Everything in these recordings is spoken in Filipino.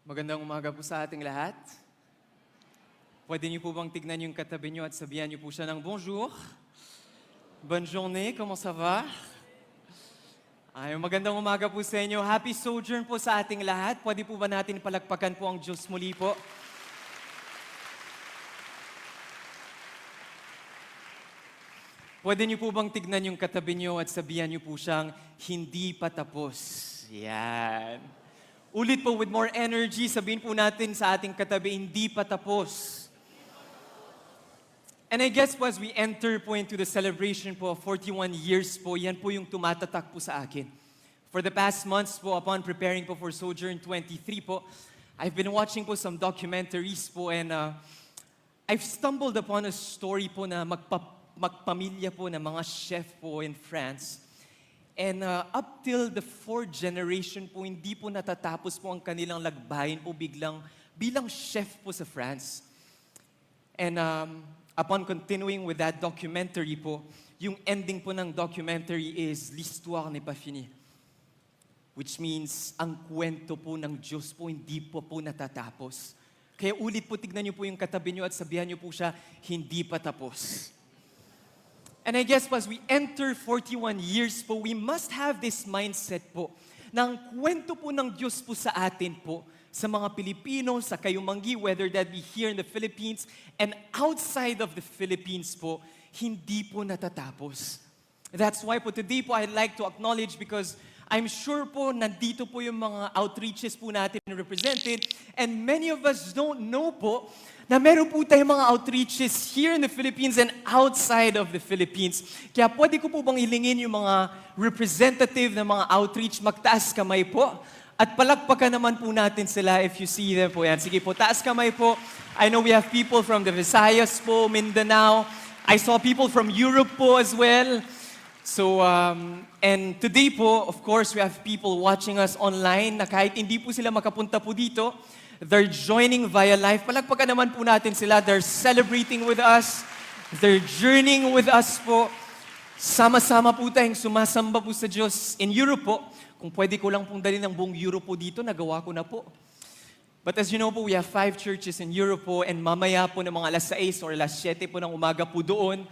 Magandang umaga po sa ating lahat. Pwede niyo po bang tignan yung katabi niyo at sabihan niyo po siya ng bonjour? Bonne journée, comment ça va? Ay, magandang umaga po sa inyo. Happy Sojourn po sa ating lahat. Pwede po ba natin palakpakan po ang Diyos muli po? Pwede niyo po bang tignan yung katabi niyo at sabihan niyo po siyang hindi pa tapos? Yan. Ulit po with more energy, sabihin po natin sa ating katabi, hindi pa tapos. And I guess po as we enter po into the celebration po of 41 years po, yan po yung tumatatak po sa akin. For the past months po, upon preparing po for Sojourn23 po, I've been watching po some documentaries po and I've stumbled upon a story po na magpamilya po ng mga chef po in France. And up till the fourth generation po, hindi po natatapos po ang kanilang lagbayin po bilang chef po sa France. And upon continuing with that documentary po, yung ending po ng documentary is l'histoire n'est pas finie. Which means, ang kwento po ng Diyos po, hindi po natatapos. Kaya ulit po, tignan niyo po yung katabi niyo at sabihan niyo po siya, hindi pa tapos. And I guess as we enter 41 years po, we must have this mindset po na ang kwento po ng Diyos po sa atin po, sa mga Pilipino, sa kayumanggi, whether that be here in the Philippines and outside of the Philippines po, hindi po natatapos. That's why po today po I'd like to acknowledge because I'm sure po nandito po yung mga outreaches po natin represented and many of us don't know po na meron po tayong mga outreaches here in the Philippines and outside of the Philippines. Kaya pwede ko po bang hilingin yung mga representative ng mga outreach, magtaas kamay po. At palakpakan naman po natin sila if you see them po yan. Sige po, taas kamay po. I know we have people from the Visayas po, Mindanao. I saw people from Europe po as well. So, and today po, of course, we have people watching us online na kahit hindi po sila makapunta po dito, they're joining via live. Palakpakan naman po natin sila. They're celebrating with us. They're journeying with us po. Sama-sama po tayong sumasamba po sa Diyos. In Europe po, kung pwede ko lang pong dalhin ng buong Europe po dito, nagawa ko na po. But as you know po, we have 5 churches in Europe po and mamaya po ng mga alas 6 or alas 7 po ng umaga po doon,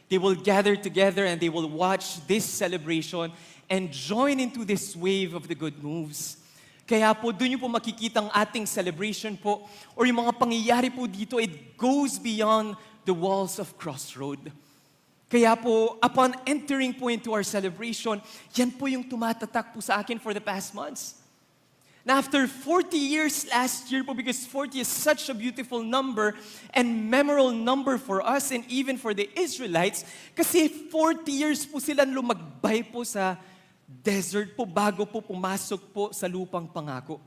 they will gather together and they will watch this celebration and join into this wave of the good moves. Kaya po, doon niyo po makikita ang ating celebration po or yung mga pangyayari po dito, it goes beyond the walls of Crossroad. Kaya po, upon entering po into our celebration, yan po yung tumatatak po sa akin for the past months. Now, after 40 years last year po, because 40 is such a beautiful number and memorable number for us and even for the Israelites, kasi 40 years po silang lumagbay po sa desert po bago po pumasok po sa lupang pangako.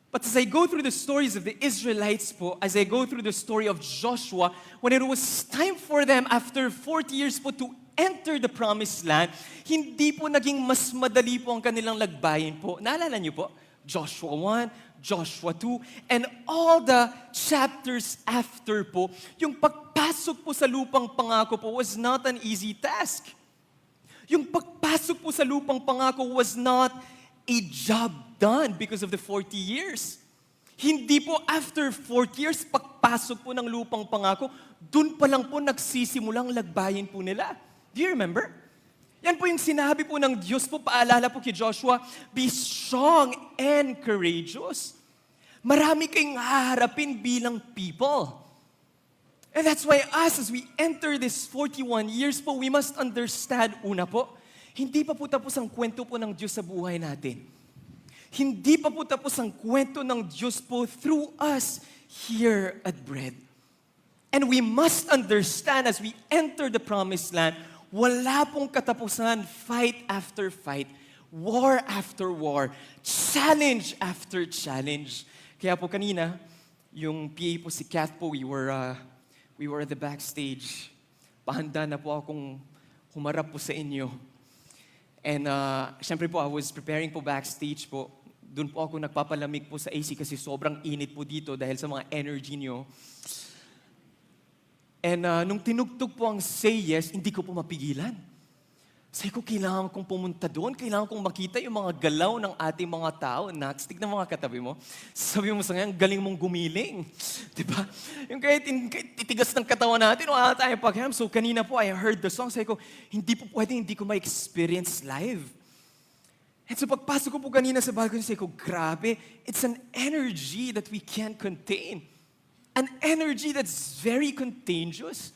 But as I go through the stories of the Israelites po, as I go through the story of Joshua, when it was time for them after 40 years po to enter the promised land, hindi po naging mas madali po ang kanilang lagbayin po. Naalala niyo po? Joshua 1, Joshua 2, and all the chapters after po, yung pagpasok po sa lupang pangako po was not an easy task. Yung pagpasok po sa lupang pangako was not a job done because of the 40 years. Hindi po after 40 years, pagpasok po ng lupang pangako, dun pa lang po nagsisimulang lagbayin po nila. Do you remember? Yan po yung sinabi po ng Diyos po, paalala po kay Joshua, be strong and courageous. Marami kayong haharapin bilang people. And that's why us, as we enter this 41 years po, we must understand, una po, hindi pa po tapos ang kwento po ng Diyos sa buhay natin. Hindi pa po tapos ang kwento ng Diyos po through us here at Bread. And we must understand as we enter the promised land, wala pong katapusan, fight after fight, war after war, challenge after challenge. Kaya po kanina, yung PA po si Kath po, we were at the backstage. Pahanda na po akong humarap po sa inyo. And syempre po, I was preparing po backstage po. Doon po ako nagpapalamig po sa AC kasi sobrang init po dito dahil sa mga energy nyo. And nung tinugtog po ang Say Yes, hindi ko po mapigilan. Sabi ko, kailangan kong pumunta doon. Kailangan kong makita yung mga galaw ng ating mga tao. Nats, tignan mga katabi mo. Sabi mo sa ngayon, galing mong gumiling. Diba? Yung kahit titigas ng katawan natin, wala tayong pakiram. So kanina po, I heard the song. Sabi ko, hindi po pwedeng hindi ko ma-experience live. And so pagpasok ko po kanina sa balcony, sabi ko, grabe, it's an energy that we can't contain. An energy that's very contagious.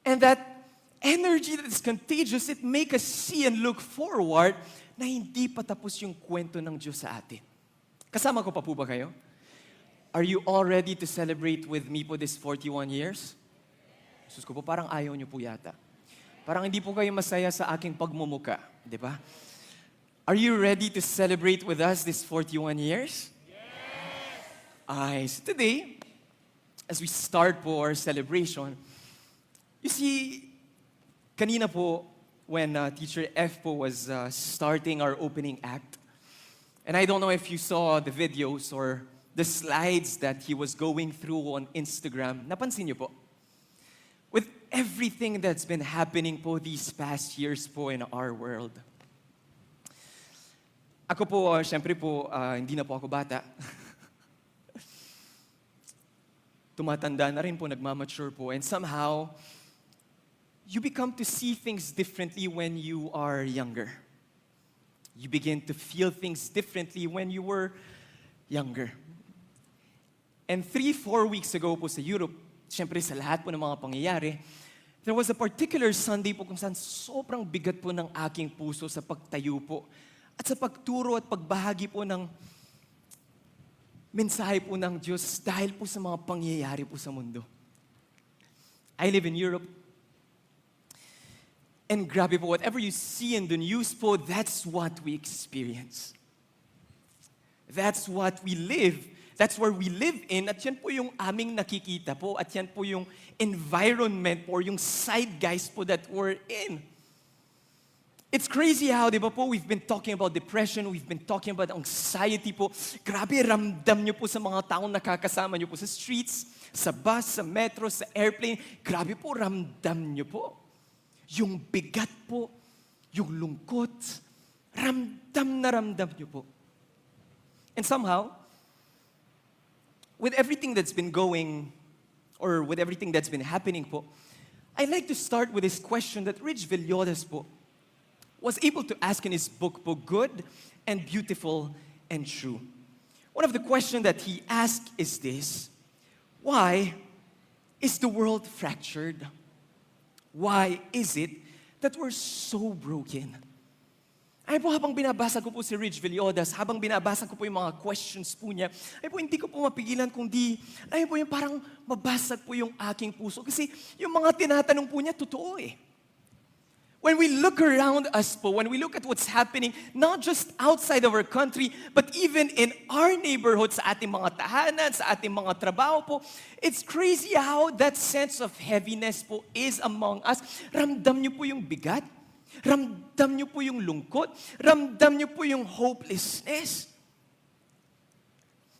And that energy that is contagious, it make us see and look forward na hindi pa tapos yung kwento ng Diyos sa atin. Kasama ko pa po ba kayo? Are you all ready to celebrate with me po this 41 years? Sus ko po, parang ayaw niyo po yata. Parang hindi po kayo masaya sa aking pagmumuka, di ba? Are you ready to celebrate with us this 41 years? Yes! So today, as we start po our celebration, you see, kanina po, when Teacher F po was starting our opening act, and I don't know if you saw the videos or the slides that he was going through on Instagram, napansin niyo po? With everything that's been happening po these past years po in our world. Ako po, syempre po, hindi na po ako bata. Tumatanda na rin po, nagmamature po, and somehow, you become to see things differently when you are younger. You begin to feel things differently when you were younger. And 3-4 weeks ago po sa Europe, syempre sa lahat po ng mga pangyayari, there was a particular Sunday po kung saan sobrang bigat po ng aking puso sa pagtayo po at sa pagturo at pagbahagi po ng mensahe po ng Diyos dahil po sa mga pangyayari po sa mundo. I live in Europe. And grabe po, whatever you see in the news po, that's what we experience. That's what we live. That's where we live in. At yan po yung aming nakikita po. At yan po yung environment or yung zeitgeist po that we're in. It's crazy how, di ba po, we've been talking about depression, we've been talking about anxiety po. Grabe, ramdam nyo po sa mga taong nakakasama nyo po sa streets, sa bus, sa metro, sa airplane. Grabe po, ramdam nyo po. Yung bigat po, yung lungkot, ramdam na ramdam nyo po. And somehow, with everything that's been going, or with everything that's been happening po, I'd like to start with this question that Rich Villodas po was able to ask in his book po, Good and Beautiful and True. One of the questions that he asked is this: why is the world fractured? Why is it that we're so broken? Ay po, habang binabasa ko po si Rich Villodas, habang binabasa ko po yung mga questions po niya, ay po, hindi ko po mapigilan kundi, ay po, yung parang mabasag po yung aking puso. Kasi yung mga tinatanong po niya, totoo eh. When we look around us po, when we look at what's happening, not just outside of our country, but even in our neighborhood, sa ating mga tahanan, sa ating mga trabaho po, it's crazy how that sense of heaviness po is among us. Ramdam niyo po yung bigat, ramdam niyo po yung lungkot, ramdam niyo po yung hopelessness.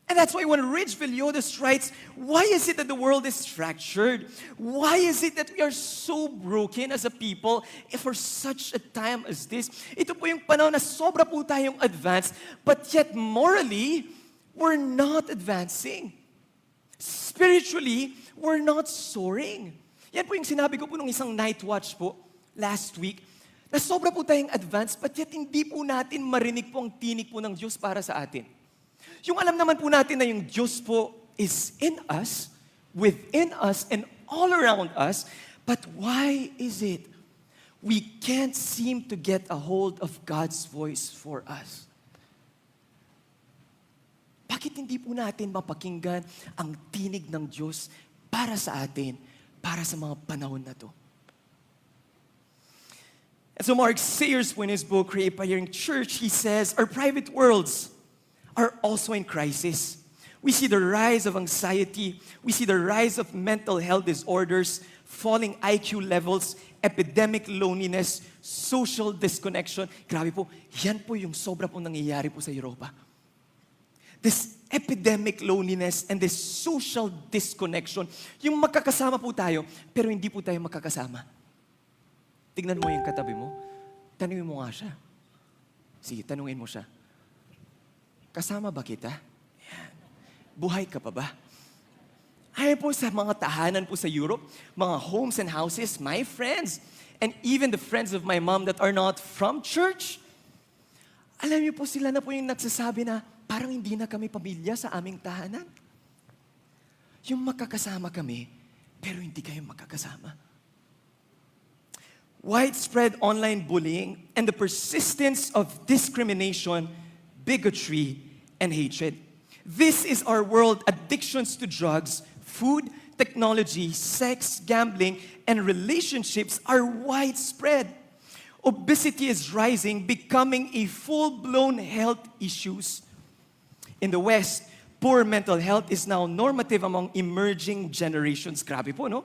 And that's why when Rich Villodas writes, why is it that the world is fractured? Why is it that we are so broken as a people for such a time as this? Ito po yung panahon na sobra po tayong advanced, but yet morally, we're not advancing. Spiritually, we're not soaring. Yan po yung sinabi ko po nung isang night watch po last week, na sobra po tayong advanced, but yet hindi po natin marinig po ang tinig po ng Diyos para sa atin. Yung alam naman po natin na yung Diyos po is in us, within us, and all around us. But why is it we can't seem to get a hold of God's voice for us? Bakit hindi po natin mapakinggan ang tinig ng Diyos para sa atin, para sa mga panahon na to? And so Mark Sayers, in his book, Reappearing Church, he says, our private worlds are also in crisis. We see the rise of anxiety. We see the rise of mental health disorders, falling IQ levels, epidemic loneliness, social disconnection. Grabe po, yan po yung sobra po nangyayari po sa Europa. This epidemic loneliness and this social disconnection, yung magkakasama po tayo, pero hindi po tayo magkakasama. Tignan mo yung katabi mo. Tanungin mo nga siya. Sige, tanungin mo siya. Kasama ba kita? Yan. Buhay ka pa ba? Ay po sa mga tahanan po sa Europe, mga homes and houses, my friends, and even the friends of my mom that are not from church, alam niyo po sila na po yung nagsasabi na parang hindi na kami pamilya sa aming tahanan. Yung magkakasama kami, pero hindi kayo magkakasama. Widespread online bullying and the persistence of discrimination, bigotry, and hatred. This is our world. Addictions to drugs, food, technology, sex, gambling, and relationships are widespread. Obesity is rising, becoming a full-blown health issue. In the West, poor mental health is now normative among emerging generations. Grabe po, no?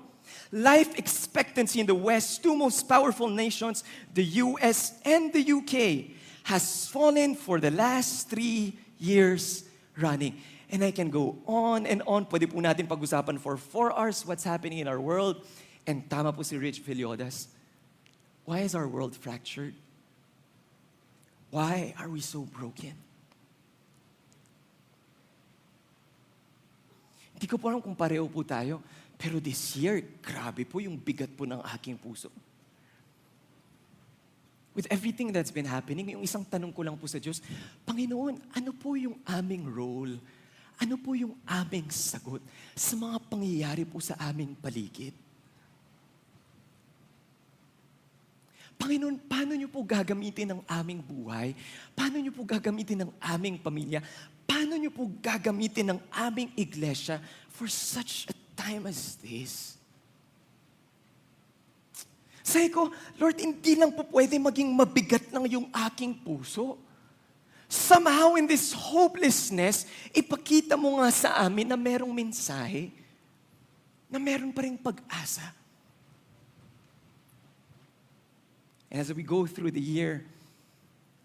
Life expectancy in the West, two most powerful nations, the US and the UK, has fallen for the last 3 years running. And I can go on and on. Pwede po natin pag-usapan for 4 hours what's happening in our world. And tama po si Rich Villodas. Why is our world fractured? Why are we so broken? Hindi ko po alam kung pareho po tayo, pero this year, grabe po yung bigat po ng aking puso. With everything that's been happening, yung isang tanong ko lang po sa Diyos, Panginoon, ano po yung aming role? Ano po yung aming sagot sa mga pangyayari po sa aming paligid? Panginoon, paano niyo po gagamitin ang aming buhay? Paano niyo po gagamitin ang aming pamilya? Paano niyo po gagamitin ang aming iglesia for such a time as this? Sabi ko, Lord, hindi lang po pwede maging mabigat lang yung aking puso. Somehow in this hopelessness, ipakita mo nga sa amin na merong mensahe, na meron pa ring pag-asa. And as we go through the year,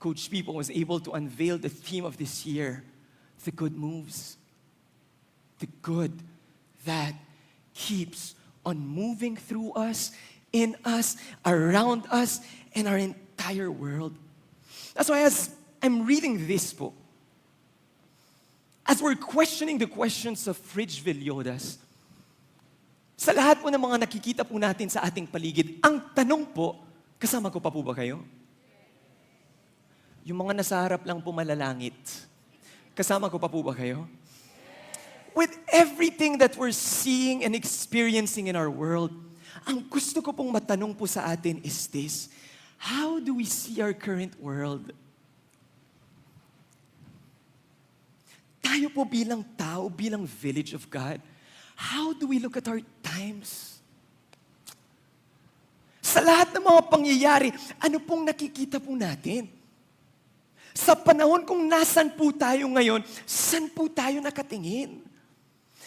Coach People was able to unveil the theme of this year, the good moves. The good that keeps on moving through us, in us, around us, and our entire world. That's why as I'm reading this book, as we're questioning the questions of Rich Villodas, sa lahat po ng mga nakikita po natin sa ating paligid, ang tanong po, kasama ko pa po ba kayo? Yung mga nasa harap lang po malalangit, kasama ko pa po ba kayo? With everything that we're seeing and experiencing in our world, ang gusto ko pong matanong po sa atin is this: how do we see our current world? Tayo po bilang tao, bilang village of God, how do we look at our times? Sa lahat ng mga pangyayari, ano pong nakikita po natin? Sa panahon kung nasan po tayo ngayon, saan po tayo nakatingin?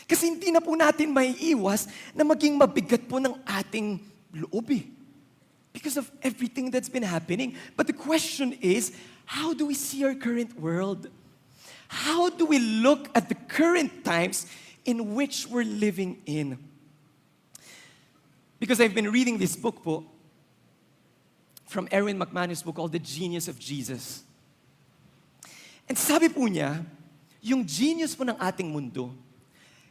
Kasi hindi na po natin maiiwas na maging mabigat po ng ating loob because of everything that's been happening. But the question is, how do we see our current world? How do we look at the current times in which we're living in? Because I've been reading this book po, from Erwin McManus' book called The Genius of Jesus. And sabi po niya, yung genius po ng ating mundo,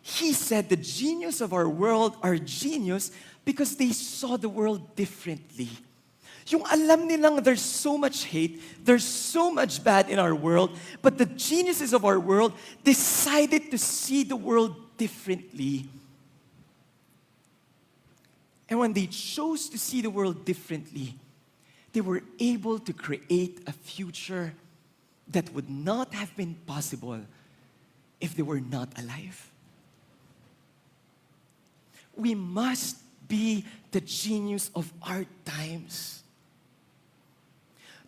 he said the genius of our world are genius because they saw the world differently. Yung alam nilang there's so much hate, there's so much bad in our world, but the geniuses of our world decided to see the world differently. And when they chose to see the world differently, they were able to create a future that would not have been possible if they were not alive. We must be the genius of our times.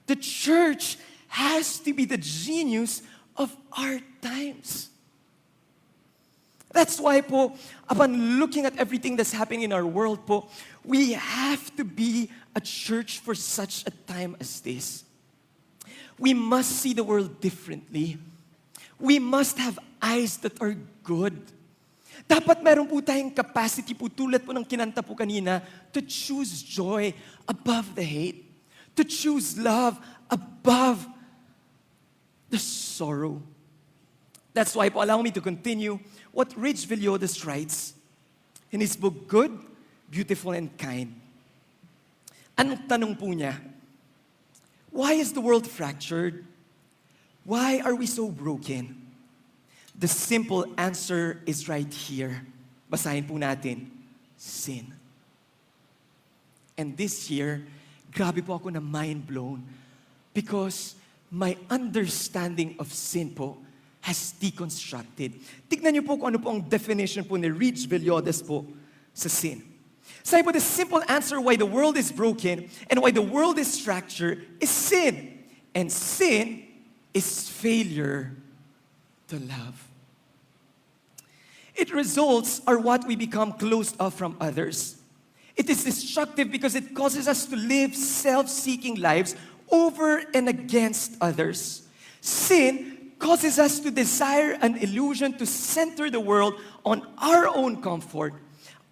The church has to be the genius of our times. That's why po, upon looking at everything that's happening in our world po, we have to be a church for such a time as this. We must see the world differently. We must have eyes that are good. Dapat meron po tayong capacity po, tulad po ng kinanta po kanina, to choose joy above the hate. To choose love above the sorrow. That's why po, allow me to continue what Rich Villodas writes in his book, Good, Beautiful, and Kind. Anong tanong po niya? Why is the world fractured? Why are we so broken? The simple answer is right here. Basahin po natin. Sin. And this year, grabe po ako na mind blown because my understanding of sin po has deconstructed. Tignan niyo po kung ano po ang definition po ni Rich Villodas po sa sin. Sabi po, the simple answer why the world is broken and why the world is fractured is sin. And sin is failure to love. Its results are what we become closed off from others. It is destructive because it causes us to live self-seeking lives over and against others. Sin causes us to desire an illusion to center the world on our own comfort,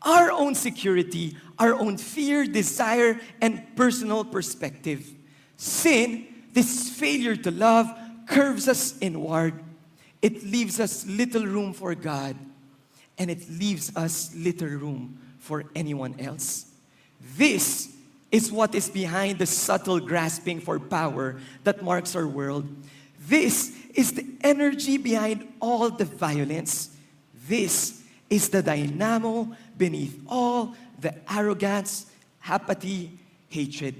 our own security, our own fear, desire, and personal perspective. Sin, this failure to love, curves us inward. It leaves us little room for God, and it leaves us little room for anyone else. This is what is behind the subtle grasping for power that marks our world. This is the energy behind all the violence. This is the dynamo beneath all the arrogance, apathy, hatred.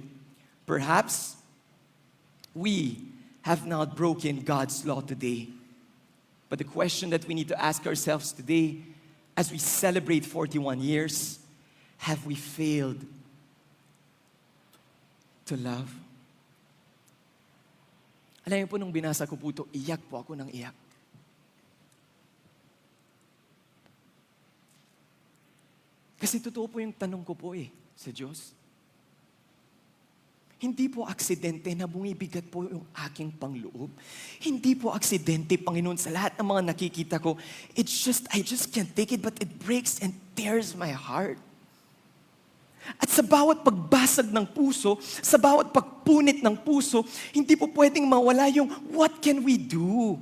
Perhaps we have not broken God's law today. But the question that we need to ask ourselves today, as we celebrate 41 years, have we failed to love? Alam niyo po, nung binasa ko po ito, iyak po ako ng iyak. Kasi totoo po yung tanong ko po sa Diyos. Hindi po aksidente na bumibigat po yung aking pangloob. Hindi po aksidente, Panginoon, sa lahat ng mga nakikita ko. I just can't take it, but it breaks and tears my heart. At sa bawat pagbasag ng puso, sa bawat pagpunit ng puso, hindi po pwedeng mawala yung, what can we do?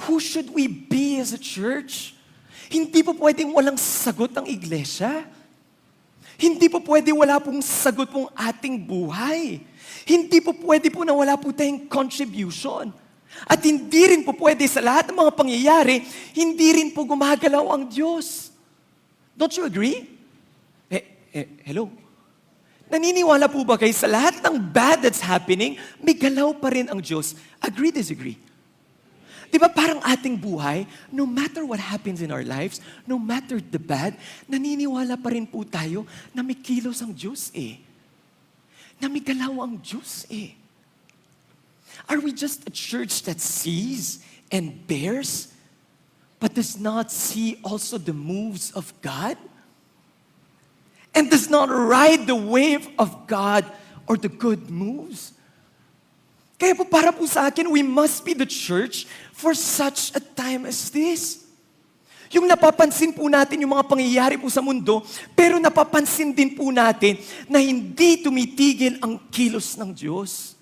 Who should we be as a church? Hindi po pwedeng walang sagot ang iglesia. Hindi po pwede wala pong sagot pong ating buhay. Hindi po pwede po na wala po tayong contribution. At hindi rin po pwede sa lahat ng mga pangyayari, hindi rin po gumagalaw ang Diyos. Don't you agree? Hello? Naniniwala po ba kayo sa lahat ng bad that's happening, may galaw pa rin ang Diyos? Agree, disagree? Di ba parang ating buhay, no matter what happens in our lives, no matter the bad, naniniwala pa rin po tayo na may kilos ang Diyos Na may galaw ang Diyos Are we just a church that sees and bears, but does not see also the moves of God? And does not ride the wave of God or the good moves? Kaya po para po sa akin, we must be the church for such a time as this. Yung napapansin po natin yung mga pangyayari po sa mundo, pero napapansin din po natin na hindi tumitigil ang kilos ng Diyos.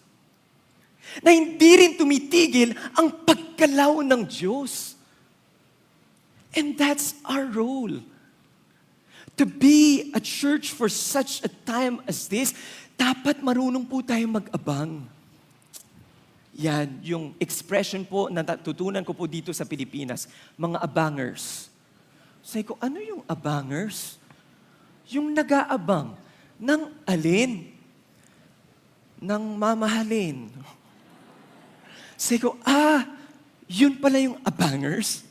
Na hindi rin tumitigil ang pagkalaw ng Diyos. And that's our role. To be a church for such a time as this, dapat marunong po tayo mag-abang. Yan, yung expression po na natutunan ko po dito sa Pilipinas, mga abangers. Sabi ko, ano yung abangers? Yung nag-aabang ng alin? Ng mamahalin. Sabi ko, yun pala yung abangers?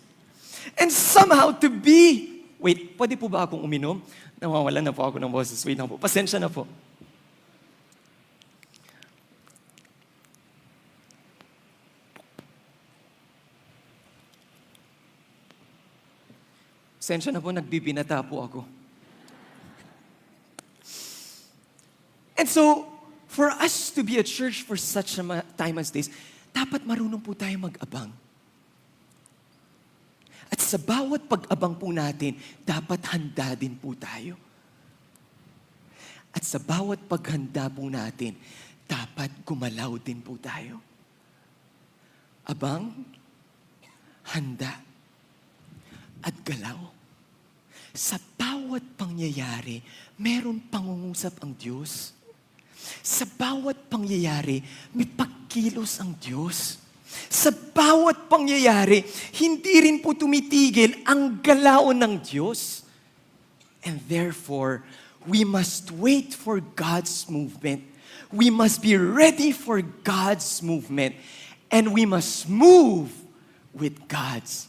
And somehow to be, wait, pwede po ba akong uminom? Nawawalan na po ako ng boses. Wait lang po, pasensya na po. Pasensya na po, nagbibinata po ako. And so, for us to be a church for such a time as this, dapat marunong po tayo mag-abang. At sa bawat pag-abang po natin, dapat handa din po tayo. At sa bawat paghanda po natin, dapat gumalaw din po tayo. Abang, handa, at galaw. Sa bawat pangyayari, meron pangungusap ang Diyos. Sa bawat pangyayari, may pagkilos ang Diyos. Sa bawat pangyayari, hindi rin po tumitigil ang galaw ng Diyos. And therefore, we must wait for God's movement. We must be ready for God's movement. And we must move with God's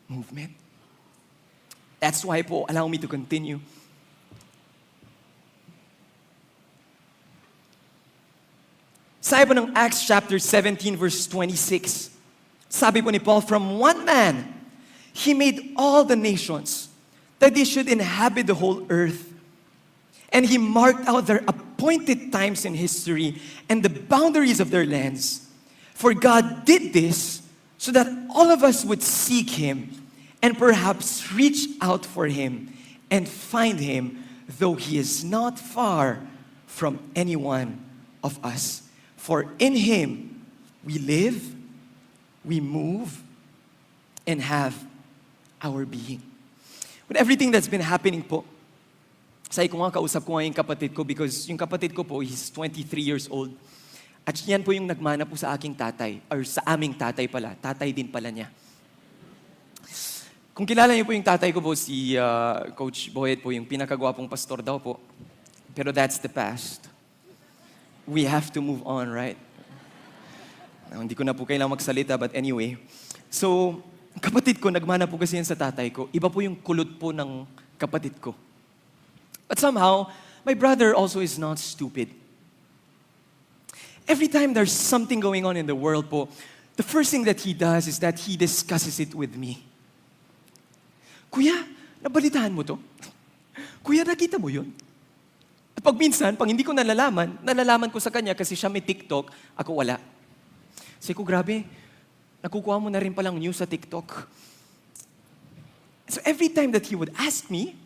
movement. That's why po, allow me to continue. Sabi po ng Acts chapter 17 verse 26. Sabi po ni Paul, from one man, he made all the nations that they should inhabit the whole earth. And he marked out their appointed times in history and the boundaries of their lands. For God did this so that all of us would seek Him and perhaps reach out for Him and find Him, though He is not far from any one of us. For in Him we live, we move, and have our being. With everything that's been happening po, say ko nga, kausap ko nga yung kapatid ko because yung kapatid ko po, he's 23 years old. At yan po yung nagmana po sa aking tatay, or sa aming tatay pala. Tatay din pala niya. Kung kilala niyo po yung tatay ko po, si Coach Boyet po, yung pinakagwapong pastor daw po. Pero that's the past. We have to move on, right? Hindi ko na po kailangang magsalita, but anyway. So, kapatid ko, nagmana po kasi yan sa tatay ko. Iba po yung kulot po ng kapatid ko. But somehow, my brother also is not stupid. Every time there's something going on in the world po, the first thing that he does is that he discusses it with me. Kuya, nabalitaan mo to? Kuya, nakita mo yun? At pag minsan, pag hindi ko nalalaman ko sa kanya kasi siya may TikTok, ako wala. Sabi ko, grabe, nakukuha mo na rin palang news sa TikTok. So every time that he would ask me,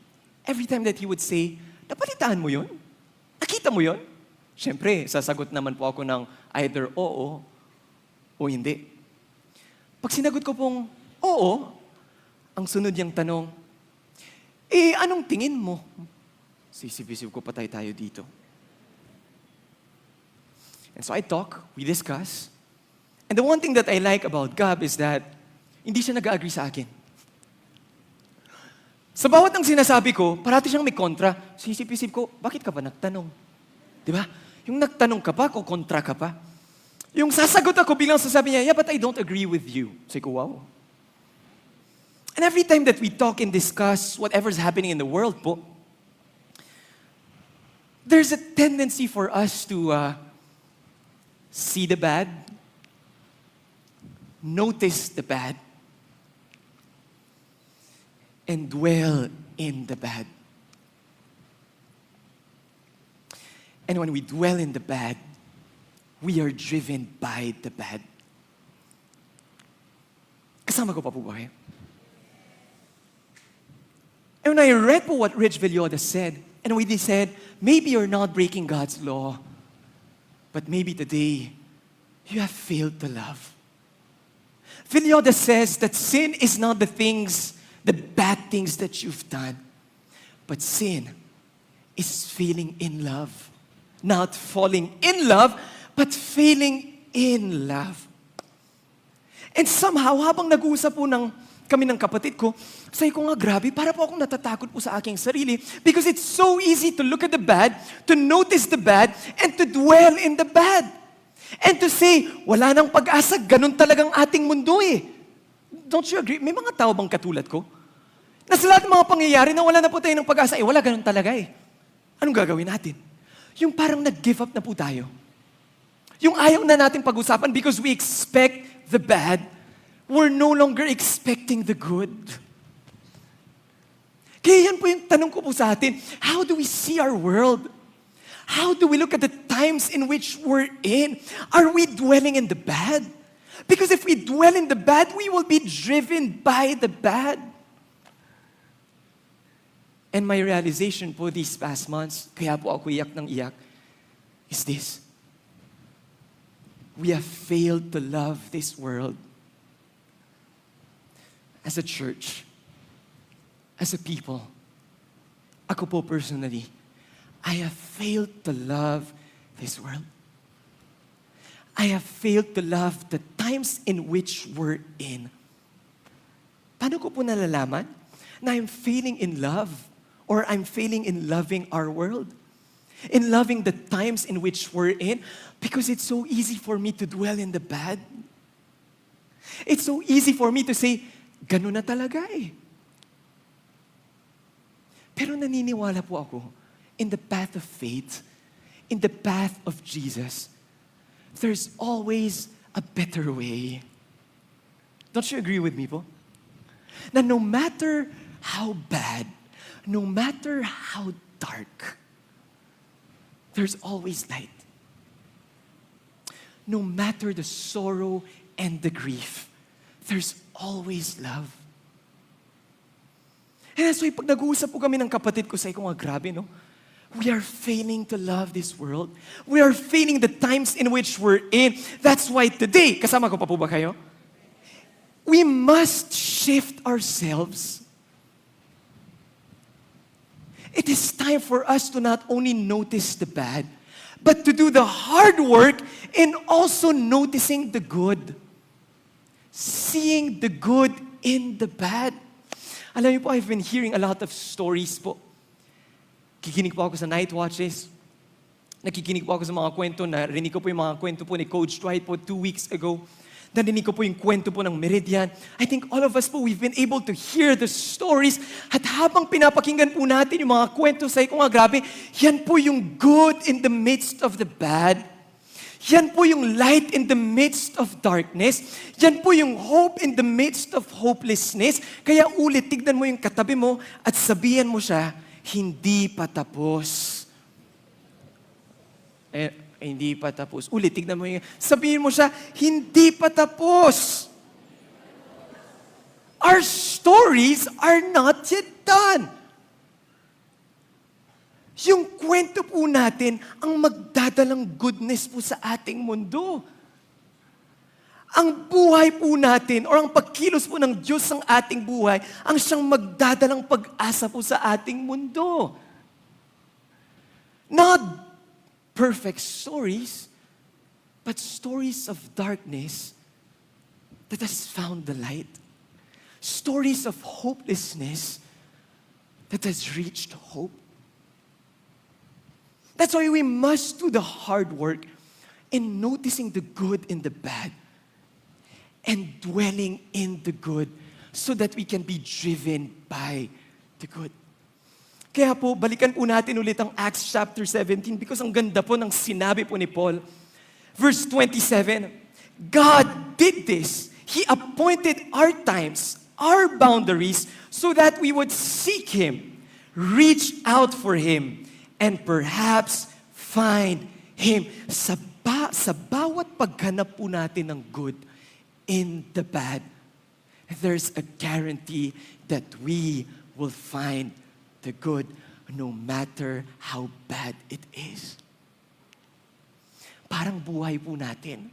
every time that he would say, nabalitaan mo yun? Nakita mo yun? Siyempre, sasagot naman po ako ng either oo o hindi. Pag sinagot ko pong oo, ang sunod niyang tanong, anong tingin mo? Sisip-isip ko patay tayo dito. And so I talk, we discuss. And the one thing that I like about Gab is that hindi siya nag-agree sa akin. Sa bawat ng sinasabi ko, parati siyang may kontra. Sisip-isip ko, bakit ka ba nagtanong? Di ba? Yung nagtanong ka pa, o kontra ka pa. Yung sasagot ako, bilang sasabi niya, yeah, but I don't agree with you. Sabi ko, wow. And every time that we talk and discuss whatever's happening in the world po, there's a tendency for us to see the bad, notice the bad, and dwell in the bad. And when we dwell in the bad, we are driven by the bad. Kasama ko pa po ba kayo? And when I read po what Rich Villoda said, and when he said, maybe you're not breaking God's law, but maybe today you have failed to love. Villoda says that sin is not the bad things that you've done, but sin is failing in love. Not falling in love, but failing in love. And somehow, habang nag-uusap po kami ng kapatid ko, sabi ko nga, grabe, para po akong natatakot po sa aking sarili because it's so easy to look at the bad, to notice the bad, and to dwell in the bad. And to say, wala nang pag-asa, ganun talagang ating mundo eh. Don't you agree? May mga tao bang katulad ko? Na sa lahat ng mga pangyayari na wala na po tayo ng pag-asa, wala ganun talaga eh. Anong gagawin natin? Yung parang nag-give up na po tayo. Yung ayaw na natin pag-usapan because we expect the bad, we're no longer expecting the good. Kaya yan po yung tanong ko po sa atin, how do we see our world? How do we look at the times in which we're in? Are we dwelling in the bad? Because if we dwell in the bad, we will be driven by the bad. And my realization po these past months, kaya po ako iyak ng iyak, is this. We have failed to love this world. As a church, as a people, ako po personally, I have failed to love this world. I have failed to love the times in which we're in. Paano ko po nalalaman na I'm failing in love or I'm failing in loving our world? In loving the times in which we're in? Because it's so easy for me to dwell in the bad. It's so easy for me to say, ganun na talaga eh. Pero naniniwala po ako, in the path of faith, in the path of Jesus, there's always a better way. Don't you agree with me po? Na no matter how bad, no matter how dark, there's always light. No matter the sorrow and the grief, there's always love. And that's why pag nag-uusap po kami ng kapatid ko, sabi ko nga, grabe no? We are failing to love this world. We are failing the times in which we're in. That's why today, kasama ko pa po ba kayo? We must shift ourselves. It is time for us to not only notice the bad, but to do the hard work in also noticing the good. Seeing the good in the bad. Alam niyo po, I've been hearing a lot of stories po. Kikinig po ako sa night watches. Nakikinig po ako sa mga kwento. Narinig ko po yung mga kwento po ni Coach Dwight po 2 weeks ago. Narinig ko po yung kwento po ng Meridian. I think all of us po, we've been able to hear the stories. At habang pinapakinggan po natin yung mga kwento, sabi ko nga, grabe, yan po yung good in the midst of the bad. Yan po yung light in the midst of darkness. Yan po yung hope in the midst of hopelessness. Kaya ulit, tignan mo yung katabi mo at sabihan mo siya, hindi pa tapos. Hindi pa tapos. Ulit, tignan mo yung, sabihin mo siya, hindi pa tapos. Our stories are not yet done. Yung kwento po natin ang magdadalang goodness po sa ating mundo. Ang buhay po natin or ang pagkilos po ng Diyos sa ating buhay ang siyang magdadalang pag-asa po sa ating mundo. Not perfect stories, but stories of darkness that has found the light. Stories of hopelessness that has reached hope. That's why we must do the hard work in noticing the good in the bad and dwelling in the good so that we can be driven by the good. Kaya po, balikan po natin ulit ang Acts chapter 17 because ang ganda po ng sinabi po ni Paul. Verse 27, God did this. He appointed our times, our boundaries, so that we would seek Him, reach out for Him, and perhaps find Him. Sa bawat paghanap po natin ng good in the bad, there's a guarantee that we will find the good no matter how bad it is. Parang buhay po natin.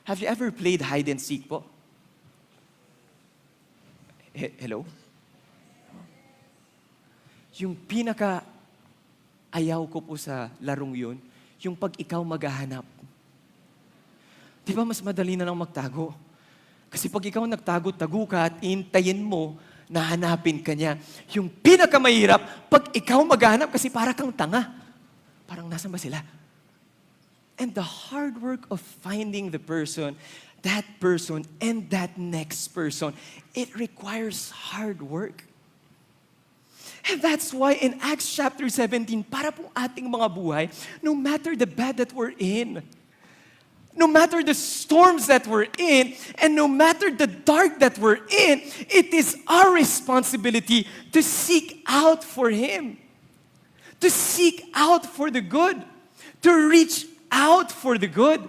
Have you ever played hide and seek po? Hello? Yung pinaka ayaw ko po sa larong yun, yung pag ikaw maghahanap. Di ba mas madali na lang magtago? Kasi pag ikaw nagtago-tago ka at intayin mo, nahanapin ka niya. Yung pinakamahirap, pag ikaw maghahanap kasi para kang tanga. Parang nasan ba sila? And the hard work of finding the person, and that next person, it requires hard work. And that's why in Acts chapter 17, para pong ating mga buhay, no matter the bad that we're in, no matter the storms that we're in, and no matter the dark that we're in, it is our responsibility to seek out for Him, to seek out for the good, to reach out for the good.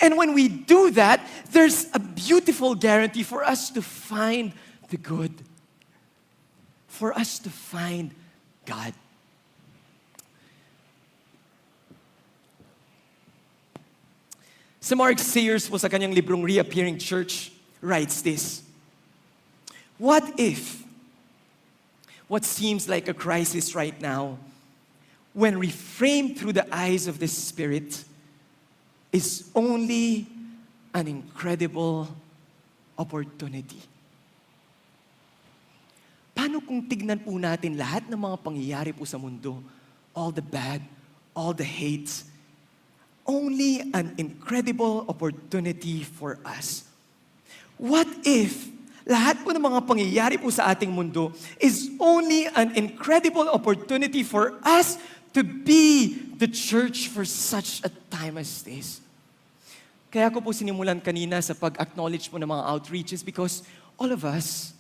And when we do that, there's a beautiful guarantee for us to find the good. for us to find God. Si Mark Sayers po sa kanyang librong Reappearing Church writes this: what if what seems like a crisis right now, when reframed through the eyes of the Spirit, is only an incredible opportunity? Paano kung tignan po natin lahat ng mga pangyayari po sa mundo, all the bad, all the hate, only an incredible opportunity for us? What if lahat po ng mga pangyayari po sa ating mundo is only an incredible opportunity for us to be the church for such a time as this? Kaya ko po sinimulan kanina sa pag-acknowledge po ng mga outreaches because all of us,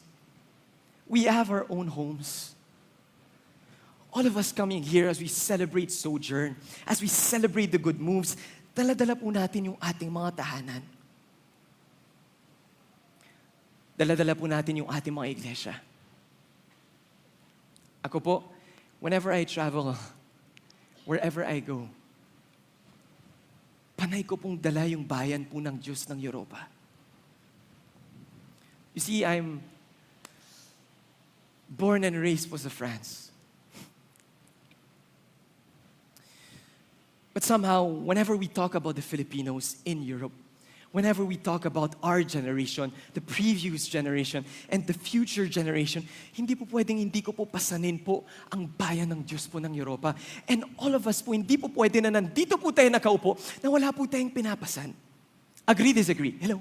we have our own homes. All of us coming here as we celebrate Sojourn, as we celebrate the good moves, dala-dala po natin yung ating mga tahanan. Dala-dala po natin yung ating mga iglesia. Ako po, whenever I travel, wherever I go, panay ko pong dala yung bayan po ng Diyos ng Europa. You see, I'm born and raised po sa France. But somehow, whenever we talk about the Filipinos in Europe, whenever we talk about our generation, the previous generation, and the future generation, hindi po pwedeng hindi ko po pasanin po ang bayan ng Diyos po ng Europa. And all of us po, hindi po pwede na nandito po tayo nakaupo na wala po tayong pinapasan. Agree, disagree? Hello?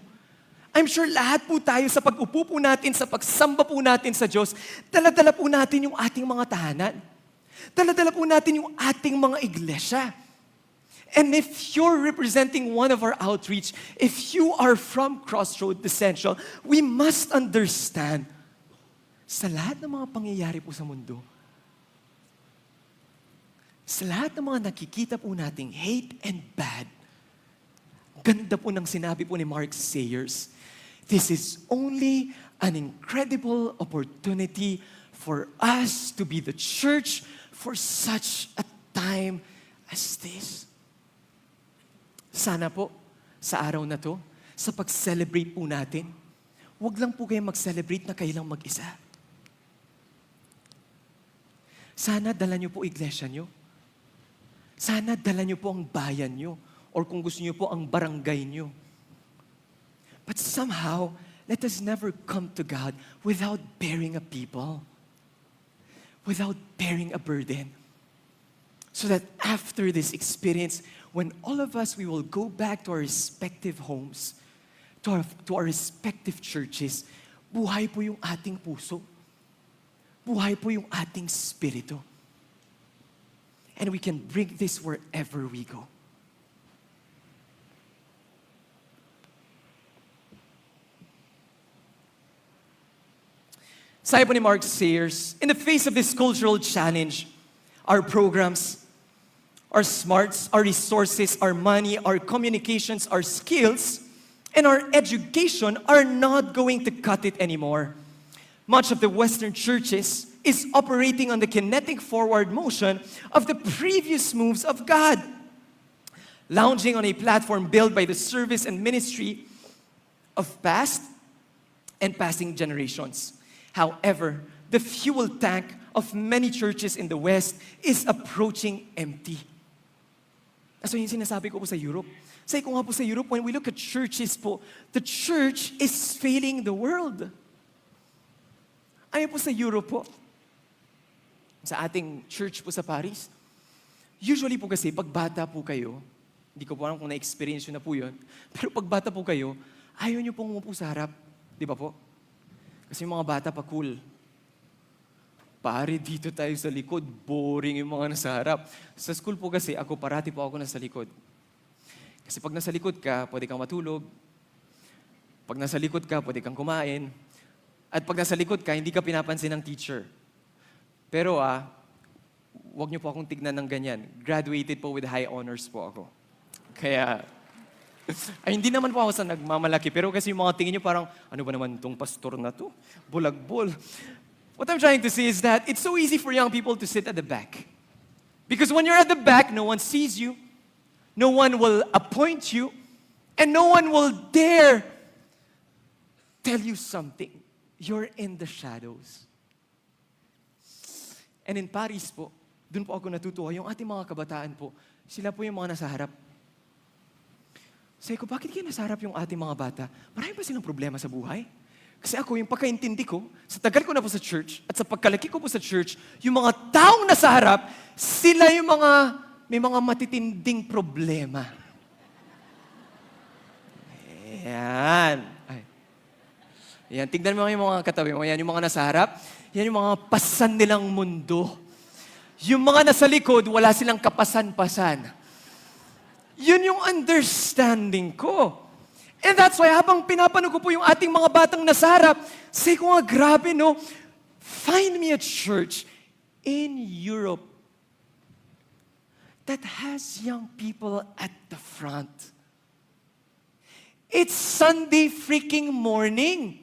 I'm sure lahat po tayo sa pag-upo po natin, sa pagsamba po natin sa Diyos, dala-dala po natin yung ating mga tahanan. Dala-dala po natin yung ating mga iglesia. And if you're representing one of our outreach, if you are from Crossroad Essential, we must understand sa lahat ng mga pangyayari po sa mundo, sa lahat ng mga nakikita po nating hate and bad, ganda po ng sinabi po ni Mark Sayers, this is only an incredible opportunity for us to be the church for such a time as this. Sana po, sa araw na to, sa pag-celebrate po natin, huwag lang po kayo mag-celebrate na kayo lang mag-isa. Sana dala nyo po iglesia nyo. Sana dala nyo po ang bayan nyo. Or kung gusto nyo po ang barangay nyo. But somehow, let us never come to God without bearing a people. Without bearing a burden. So that after this experience, when all of us, we will go back to our respective homes, to our respective churches, buhay po yung ating puso. Buhay po yung ating spirito. And we can bring this wherever we go. Sabi po ni Mark Sayers, in the face of this cultural challenge, our programs, our smarts, our resources, our money, our communications, our skills, and our education are not going to cut it anymore. Much of the Western churches is operating on the kinetic forward motion of the previous moves of God, lounging on a platform built by the service and ministry of past and passing generations. However, the fuel tank of many churches in the West is approaching empty. So yung sinasabi ko po sa Europe. Sabi ko nga po sa Europe, when we look at churches po, the church is failing the world. Ayon po sa Europe po, sa ating church po sa Paris, usually po kasi, pag bata po kayo, hindi ko po alam kung na-experience yun na po yun, pero pag bata po kayo, ayaw nyo pong umupo sa harap. Di ba po? Kasi yung mga bata pa cool. Pare, dito tayo sa likod. Boring yung mga nasa harap. Sa school po kasi, ako parati po ako nasa likod. Kasi pag nasa likod ka, pwede kang matulog. Pag nasa likod ka, pwede kang kumain. At pag nasa likod ka, hindi ka pinapansin ng teacher. Pero wag niyo po akong tignan ng ganyan. Graduated po with high honors po ako. Kaya, ay hindi naman po ako sa nagmamalaki. Pero kasi yung mga tingin niyo parang, ano ba naman tong pastor na to? Bulagbol. What I'm trying to say is that it's so easy for young people to sit at the back. Because when you're at the back, no one sees you, no one will appoint you, and no one will dare tell you something. You're in the shadows. And in Paris po, dun po ako natutuwa, yung ating mga kabataan po, sila po yung mga nasa harap. Sabi ko, bakit kaya nasa harap yung ating mga bata? Marami pa silang problema sa buhay. Kasi ako, yung pagkaintindi ko, sa tagal ko na po sa church, at sa pagkalaki ko po sa church, yung mga taong nasa harap, sila yung may mga matitinding problema. Ayan. Ayan, tignan mo yung mga katabi mo. Ayan, yung mga nasa harap, yan yung mga pasan nilang mundo. Yung mga nasa likod, wala silang kapasan-pasan. Yun yung understanding ko. And that's why habang pinapanood ko po yung ating mga batang nasa harap, say ko nga, grabe no, find me a church in Europe that has young people at the front. It's Sunday freaking morning.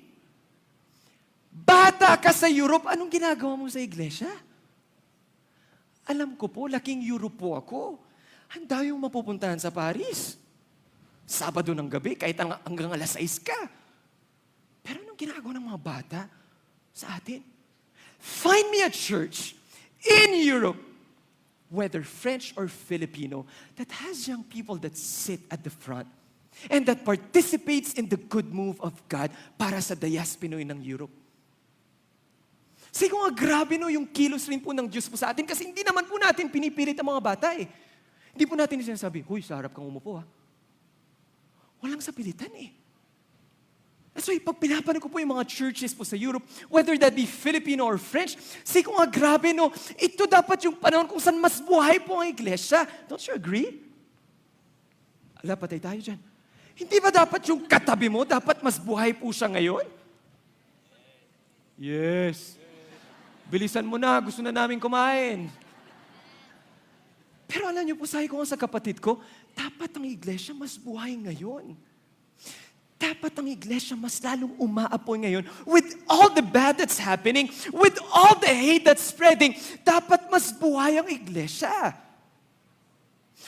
Bata ka sa Europe, anong ginagawa mo sa iglesia? Alam ko po, laking Europe po ako. Ang dami yung mapupuntahan sa Paris. Sabado ng gabi, kahit hanggang alas 6 ka. Pero anong ginagawa ng mga bata sa atin? Find me a church in Europe, whether French or Filipino, that has young people that sit at the front and that participates in the good move of God para sa Dayas Pinoy ng Europe. Sige nga, grabe no, yung kilos rin po ng Diyos po sa atin kasi hindi naman po natin pinipilit ang mga bata eh. Hindi po natin sinasabi, huy, sa harap kang umupo ha. Walang sapilitan eh. That's why, pag pinapanood ko po yung mga churches po sa Europe, whether that be Filipino or French, sige nga, grabe no, ito dapat yung panahon kung saan mas buhay po ang iglesia. Don't you agree? Ala, patay tayo dyan. Hindi ba dapat yung katabi mo, dapat mas buhay po siya ngayon? Yes. Bilisan mo na, gusto na namin kumain. Pero alam niyo po, sabi ko nga sa kapatid ko, dapat ang iglesia mas buhay ngayon. Dapat ang iglesia mas lalong umaapoy ngayon. With all the bad that's happening, with all the hate that's spreading, dapat mas buhay ang iglesia.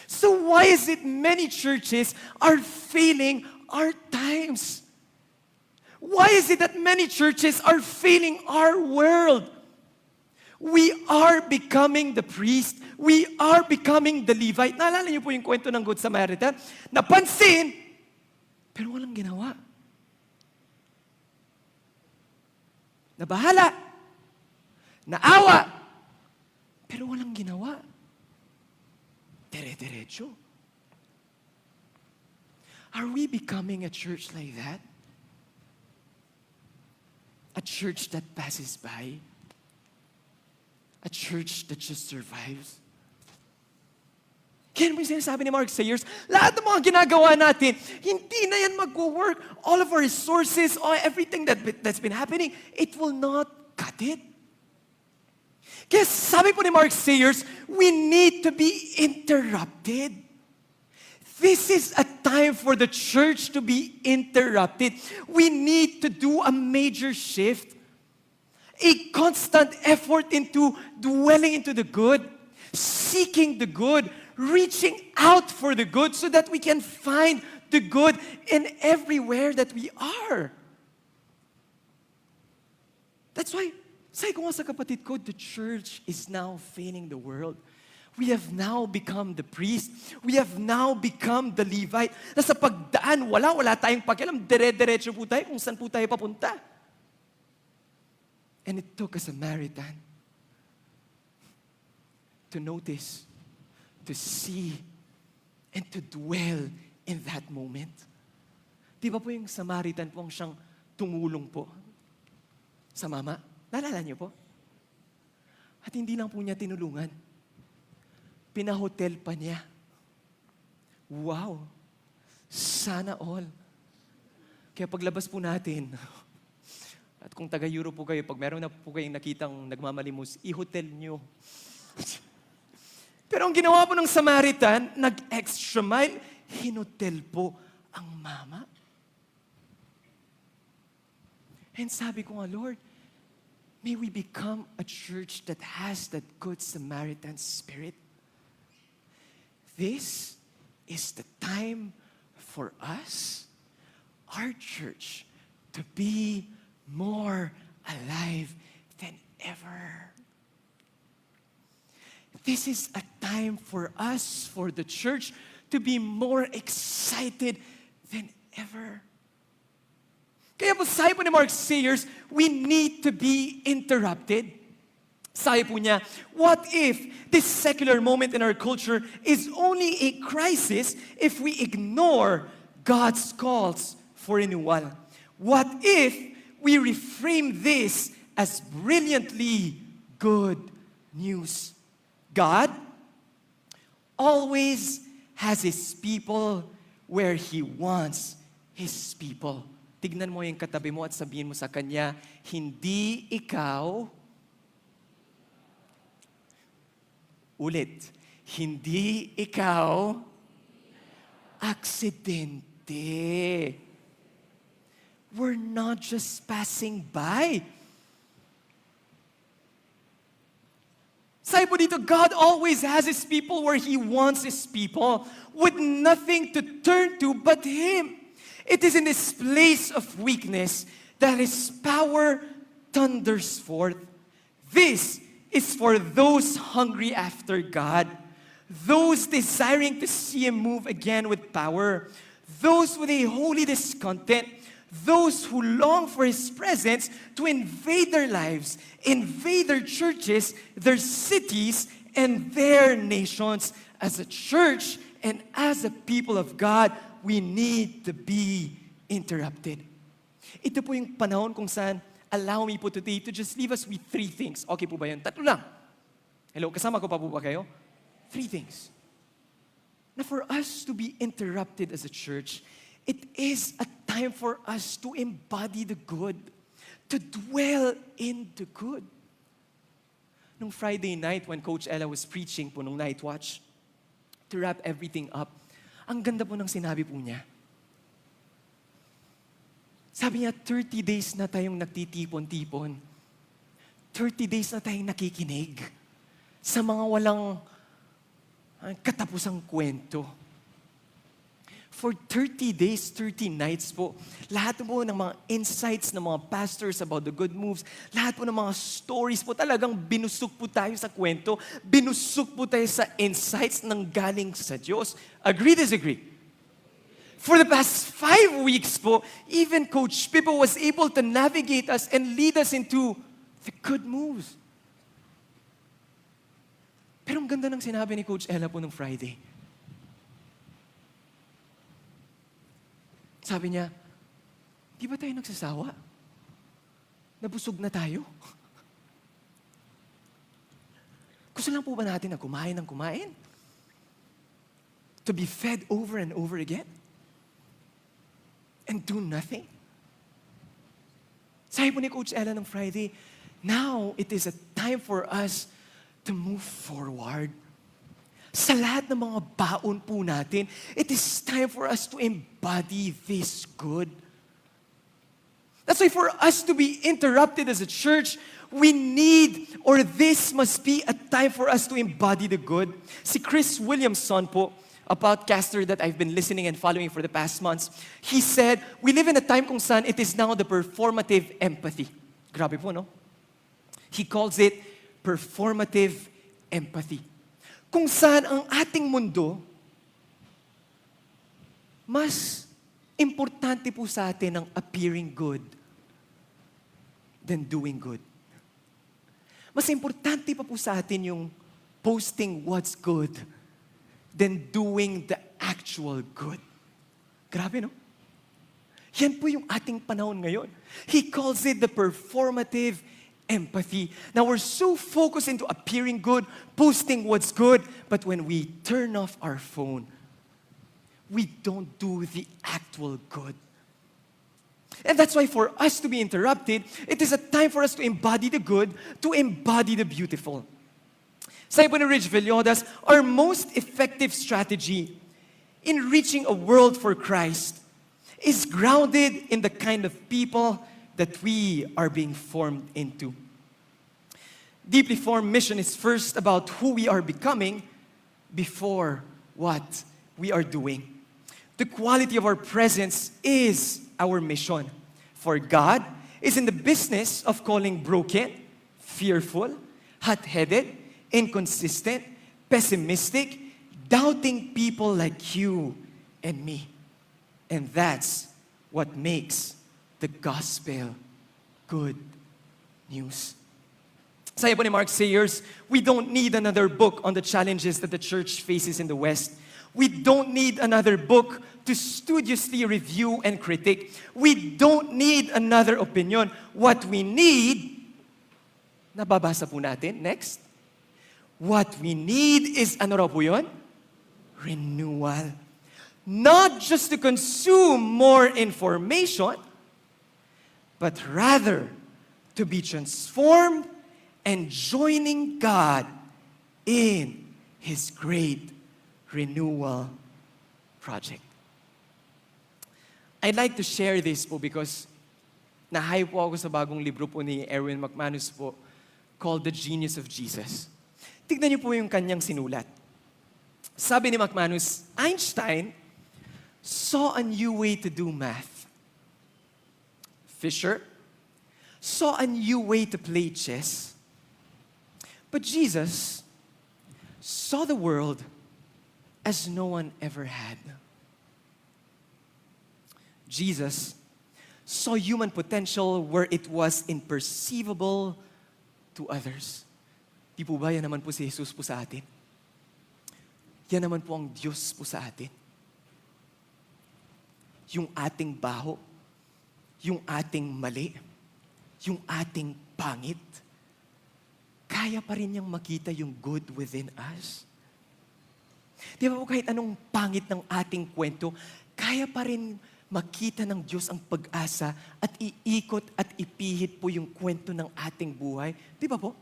So why is it many churches are failing our times? Why is it that many churches are failing our world? We are becoming the priest. We are becoming the Levite. Naalala niyo po yung kwento ng Good Samaritan? Napansin, pero walang ginawa. Nabahala. Naawa. Pero walang ginawa. Dire-diretso. Are we becoming a church like that? A church that passes by? A church that just survives? Kaya mo yung sinasabi ni Mark Sayers, lahat ng mga ginagawa natin, hindi na yan mag-work. All of our resources, everything that's been happening, it will not cut it. Kaya sabi po ni Mark Sayers, we need to be interrupted. This is a time for the church to be interrupted. We need to do a major shift. A constant effort into dwelling into the good, seeking the good, reaching out for the good so that we can find the good in everywhere that we are. That's why, sabi ko nga sa kapatid ko, the church is now failing the world. We have now become the priest. We have now become the Levite. Na sa pagdaan, wala tayong pakialam. Dire-diretso po tayo kung saan po tayo papunta. And it took a Samaritan to notice, to see, and to dwell in that moment. Di ba po yung Samaritan po ang siyang tumulong po sa mama? Naalala niyo po? At hindi lang po niya tinulungan. Pinahotel pa niya. Wow! Sana all. Kaya paglabas po natin, at kung taga-Europe po kayo, pag meron na po kayong nakitang nagmamalimos, i-hotel nyo. Pero ang ginawa po ng Samaritan, nag-extra mile, hinotel po ang mama. And sabi ko nga, Lord, may we become a church that has that good Samaritan spirit. This is the time for us, our church, to be more alive than ever. This is a time for us, for the church, to be more excited than ever. Kaya po sabi po ni Mark Sayers, we need to be interrupted. Sabi po niya, what if this secular moment in our culture is only a crisis if we ignore God's calls for renewal? What if we reframe this as brilliantly good news? God always has His people where He wants His people. Tignan mo yung katabi mo at sabihin mo sa kanya, hindi ikaw, ulit, hindi ikaw, aksidente. We're not just passing by. Sabi po dito, God always has His people where He wants His people with nothing to turn to but Him. It is in this place of weakness that His power thunders forth. This is for those hungry after God, those desiring to see Him move again with power, those with a holy discontent, those who long for His presence to invade their lives, invade their churches, their cities, and their nations. As a church and as a people of God, we need to be interrupted. Ito po yung panahon kung saan, allow me po today to just leave us with 3 things. Okay po ba yun? 3 lang. Hello, kasama ko pa po ba kayo? 3 things. Now for us to be interrupted as a church, it is a time for us to embody the good, to dwell in the good. Nung Friday night when Coach Ella was preaching po nung night watch, to wrap everything up, ang ganda po ng sinabi po niya. Sabi niya, 30 days na tayong nagtitipon-tipon. 30 days na tayong nakikinig sa mga walang katapusang kwento. For 30 days, 30 nights po, lahat po ng mga insights ng mga pastors about the good moves, lahat po ng mga stories po, talagang binusog po tayo sa kwento, binusog po tayo sa insights ng galing sa Diyos. Agree, disagree? For the past 5 weeks po, even Coach Pippo was able to navigate us and lead us into the good moves. Pero ang ganda ng sinabi ni Coach Ella po nung Friday. Sabi niya, di ba tayo nagsasawa? Nabusog na tayo? Gusto lang po ba natin na kumain ng kumain? To be fed over and over again? And do nothing? Sabi po ni Coach Ella ng Friday, now it is a time for us to move forward. Sa lahat ng mga baon po natin, it is time for us to embody this good. That's why for us to be interrupted as a church, we need, or this must be a time for us to embody the good. Si Chris Williamson po, a podcaster that I've been listening and following for the past months, he said, we live in a time kung saan it is now the performative empathy. Grabe po, no? He calls it performative empathy. Kung saan ang ating mundo, mas importante po sa atin ang appearing good than doing good. Mas importante pa po sa atin yung posting what's good than doing the actual good. Grabe, no? Yan po yung ating panahon ngayon. He calls it the performative empathy. Now we're so focused into appearing good, posting what's good, but when we turn off our phone, we don't do the actual good. And that's why for us to be interrupted, it is a time for us to embody the good, to embody the beautiful. Sabi po ni Rich Villodas, our most effective strategy in reaching a world for Christ is grounded in the kind of people that we are being formed into. Deeply formed mission is first about who we are becoming before what we are doing. The quality of our presence is our mission. For God is in the business of calling broken, fearful, hot-headed, inconsistent, pessimistic, doubting people like you and me. And that's what makes the gospel good news. Sabi po ni Mark Sayers, we don't need another book on the challenges that the church faces in the West. We don't need another book to studiously review and critique. We don't need another opinion. What we need, nababasa po natin, next. What we need is, ano raw po yun? Renewal. Not just to consume more information, but rather to be transformed and joining God in His great renewal project. I'd like to share this po because na-hype po ako sa bagong libro po ni Erwin McManus po called The Genius of Jesus. Tignan niyo po yung kanyang sinulat. Sabi ni McManus, Einstein saw a new way to do math. Fisher saw a new way to play chess. But Jesus saw the world as no one ever had. Jesus saw human potential where it was imperceivable to others. Di po ba yan naman po si Jesus po sa atin? Yan naman po ang Diyos po sa atin. Yung ating baho, yung ating mali, yung ating pangit, kaya pa rin niyang makita yung good within us. Di ba po kahit anong pangit ng ating kwento, kaya pa rin makita ng Diyos ang pag-asa at iikot at ipihit po yung kwento ng ating buhay. Di ba po?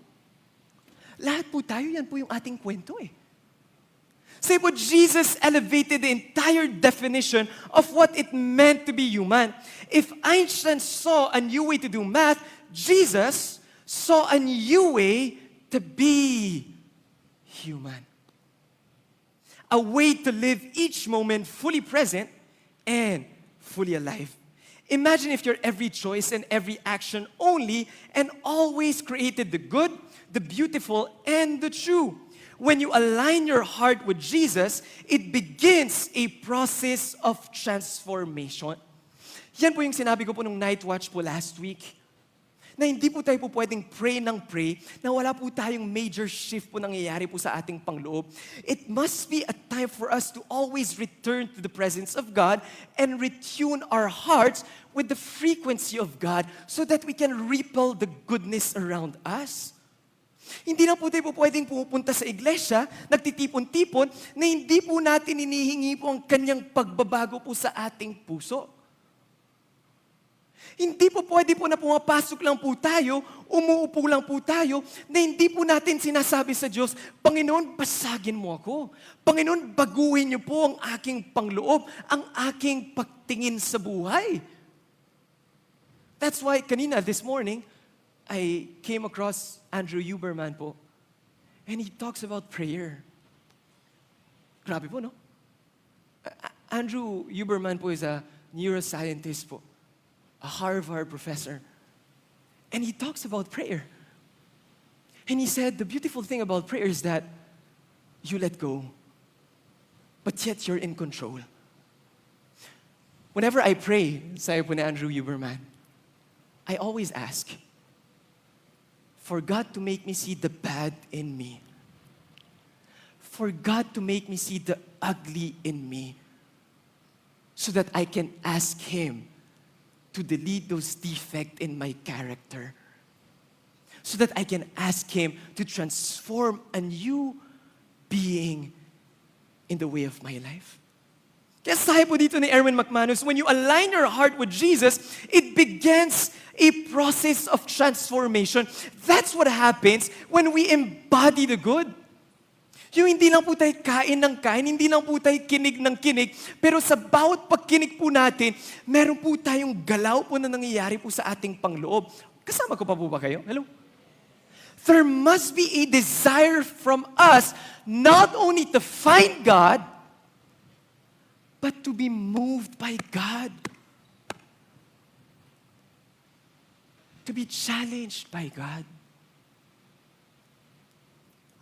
Lahat po tayo, yan po yung ating kwento eh. Say po, Jesus elevated the entire definition of what it meant to be human. If Einstein saw a new way to do math, Jesus saw a new way to be human. A way to live each moment fully present and fully alive. Imagine if your every choice and every action only and always created the good, the beautiful, and the true. When you align your heart with Jesus, it begins a process of transformation. Yan po yung sinabi ko po nung night watch po last week. Na hindi po tayo po pwedeng pray ng pray, na wala po tayong major shift po nangyayari po sa ating pangloob. It must be a time for us to always return to the presence of God and retune our hearts with the frequency of God so that we can repel the goodness around us. Hindi na po tayo po pwedeng pupunta sa iglesia, nagtitipon-tipon, na hindi po natin inihingi po ang kanyang pagbabago po sa ating puso. Hindi po pwede po na pumapasok lang po tayo, umuupo lang po tayo, na hindi po natin sinasabi sa Diyos, Panginoon, basagin mo ako. Panginoon, baguhin niyo po ang aking pangloob, ang aking pagtingin sa buhay. That's why kanina, this morning, I came across Andrew Huberman po, and he talks about prayer. Grabe po, no? Andrew Huberman po is a neuroscientist po, a Harvard professor. And he talks about prayer. And he said, the beautiful thing about prayer is that you let go, but yet you're in control. Whenever I pray, sabi po ni Andrew Huberman, I always ask for God to make me see the bad in me. For God to make me see the ugly in me, so that I can ask Him to delete those defects in my character. So that I can ask Him to transform a new being in the way of my life. Kaya sabi po dito ni Erwin McManus, when you align your heart with Jesus, it begins a process of transformation. That's what happens when we embody the good. Yung hindi lang po tayo kain ng kain, hindi lang po tayo kinig ng kinig, pero sa bawat pagkinig po natin, meron po tayong galaw po na nangyayari po sa ating pangloob. Kasama ko pa po ba kayo? Hello? There must be a desire from us not only to find God, but to be moved by God. To be challenged by God.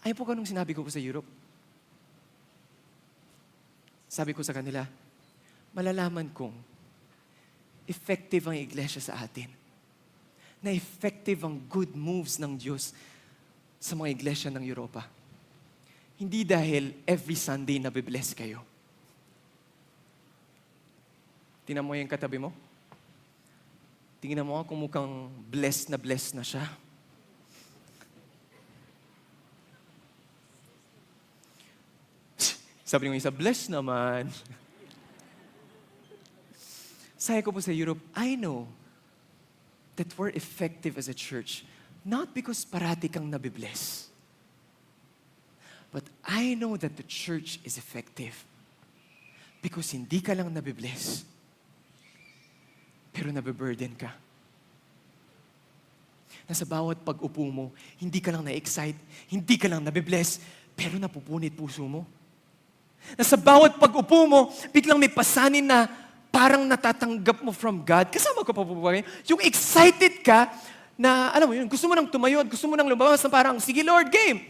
Ayun po kanong sinabi ko sa Europe. Sabi ko sa kanila, malalaman kong effective ang iglesia sa atin. Na effective ang good moves ng Diyos sa mga iglesia ng Europa. Hindi dahil every Sunday nabibless kayo. Tingnan mo yung katabi mo. Tingnan mo kung mukhang blessed na siya. Sabi ng isa, blessed naman. Sabi ko po sa Europe, I know that we're effective as a church, not because parati kang nabibless, but I know that the church is effective because hindi ka lang nabibless, pero nabiburden ka. Na sa bawat pag-upo mo, hindi ka lang na-excite, hindi ka lang nabibless, pero napupunit puso mo. Na sa bawat pag-upo mo, biglang may pasanin na parang natatanggap mo from God. Kasama ko pa po ba kayo? Yung excited ka na, alam mo yun, gusto mo nang tumayo at gusto mo nang lumabas na parang, sige Lord, game.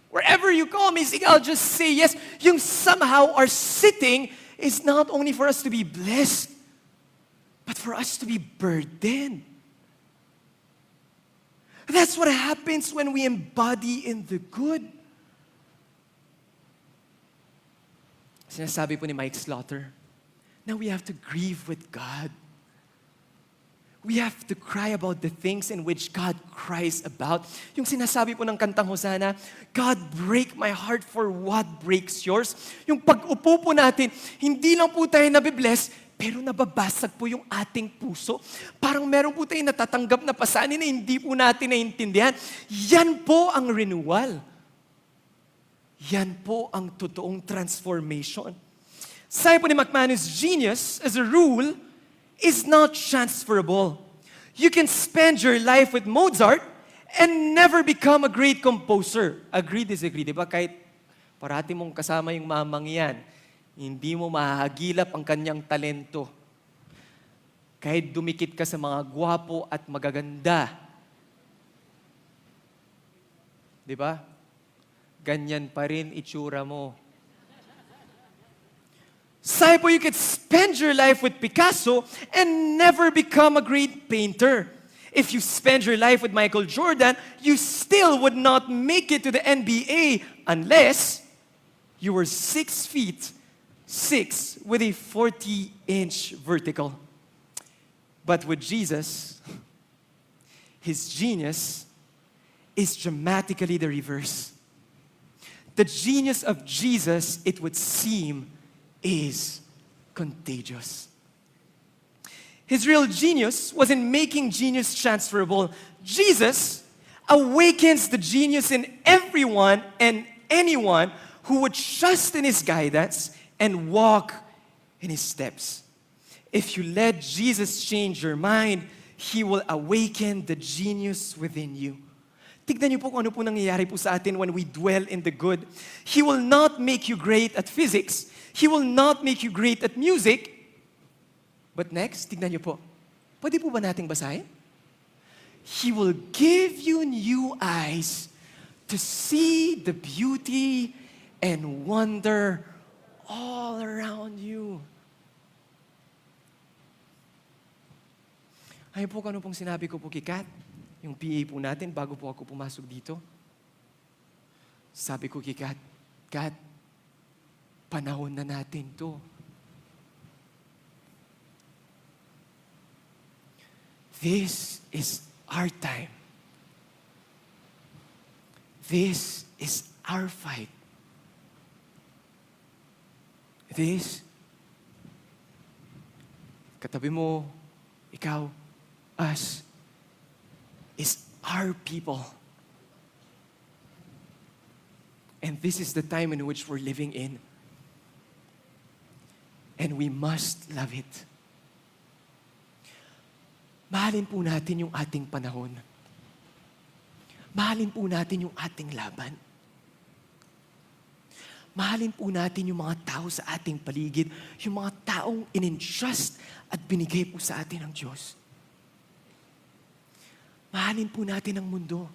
Wherever you call me, sige, I'll just say yes. Yung somehow our sitting is not only for us to be blessed, but for us to be burdened. That's what happens when we embody in the good. Sinasabi po ni Mike Slaughter, now we have to grieve with God. We have to cry about the things in which God cries about. Yung sinasabi po ng kantang Hosanna, God, break my heart for what breaks yours. Yung pag-upo po natin, hindi lang po tayo nabibless, pero nababasag po yung ating puso. Parang meron po tayong natatanggap na pasanin na hindi po natin naintindihan. Yan po ang renewal. Yan po ang totoong transformation. Sabi po ni McManus, genius, as a rule, is not transferable. You can spend your life with Mozart and never become a great composer. Agree, disagree, di ba? Kahit parati mong kasama yung mamang yan, hindi mo mahagilap ang kanyang talento. Kahit dumikit ka sa mga gwapo at magaganda. Di ba? Ganyan pa rin itsura mo. Sabi po, you could spend your life with Picasso and never become a great painter. If you spend your life with Michael Jordan, you still would not make it to the NBA unless you were 6'6" with a 40-inch vertical. But with Jesus, his genius is dramatically the reverse. The genius of Jesus, it would seem, is contagious. His real genius was in making genius transferable. Jesus awakens the genius in everyone and anyone who would trust in his guidance and walk in his steps. If you let Jesus change your mind, he will awaken the genius within you. Tignan niyo po kung ano po nangyayari po sa atin when we dwell in the good. He will not make you great at physics. He will not make you great at music. But next, tignan niyo po. Pwede po ba nating basahin? He will give you new eyes to see the beauty and wonder all around you. Ayun po kung ano pong sinabi ko po kay Kat. Yung PA po natin, bago po ako pumasok dito. Sabi ko kay Kat, Kat, panahon na natin to. This is our time. This is our fight. This, katabi mo, ikaw, us, is our people. And this is the time in which we're living in. And we must love it. Mahalin po natin yung ating panahon. Mahalin po natin yung ating laban. Mahalin po natin yung mga tao sa ating paligid, yung mga taong in-entrust at binigay po sa atin ng Diyos. Mahalin po natin ang mundo.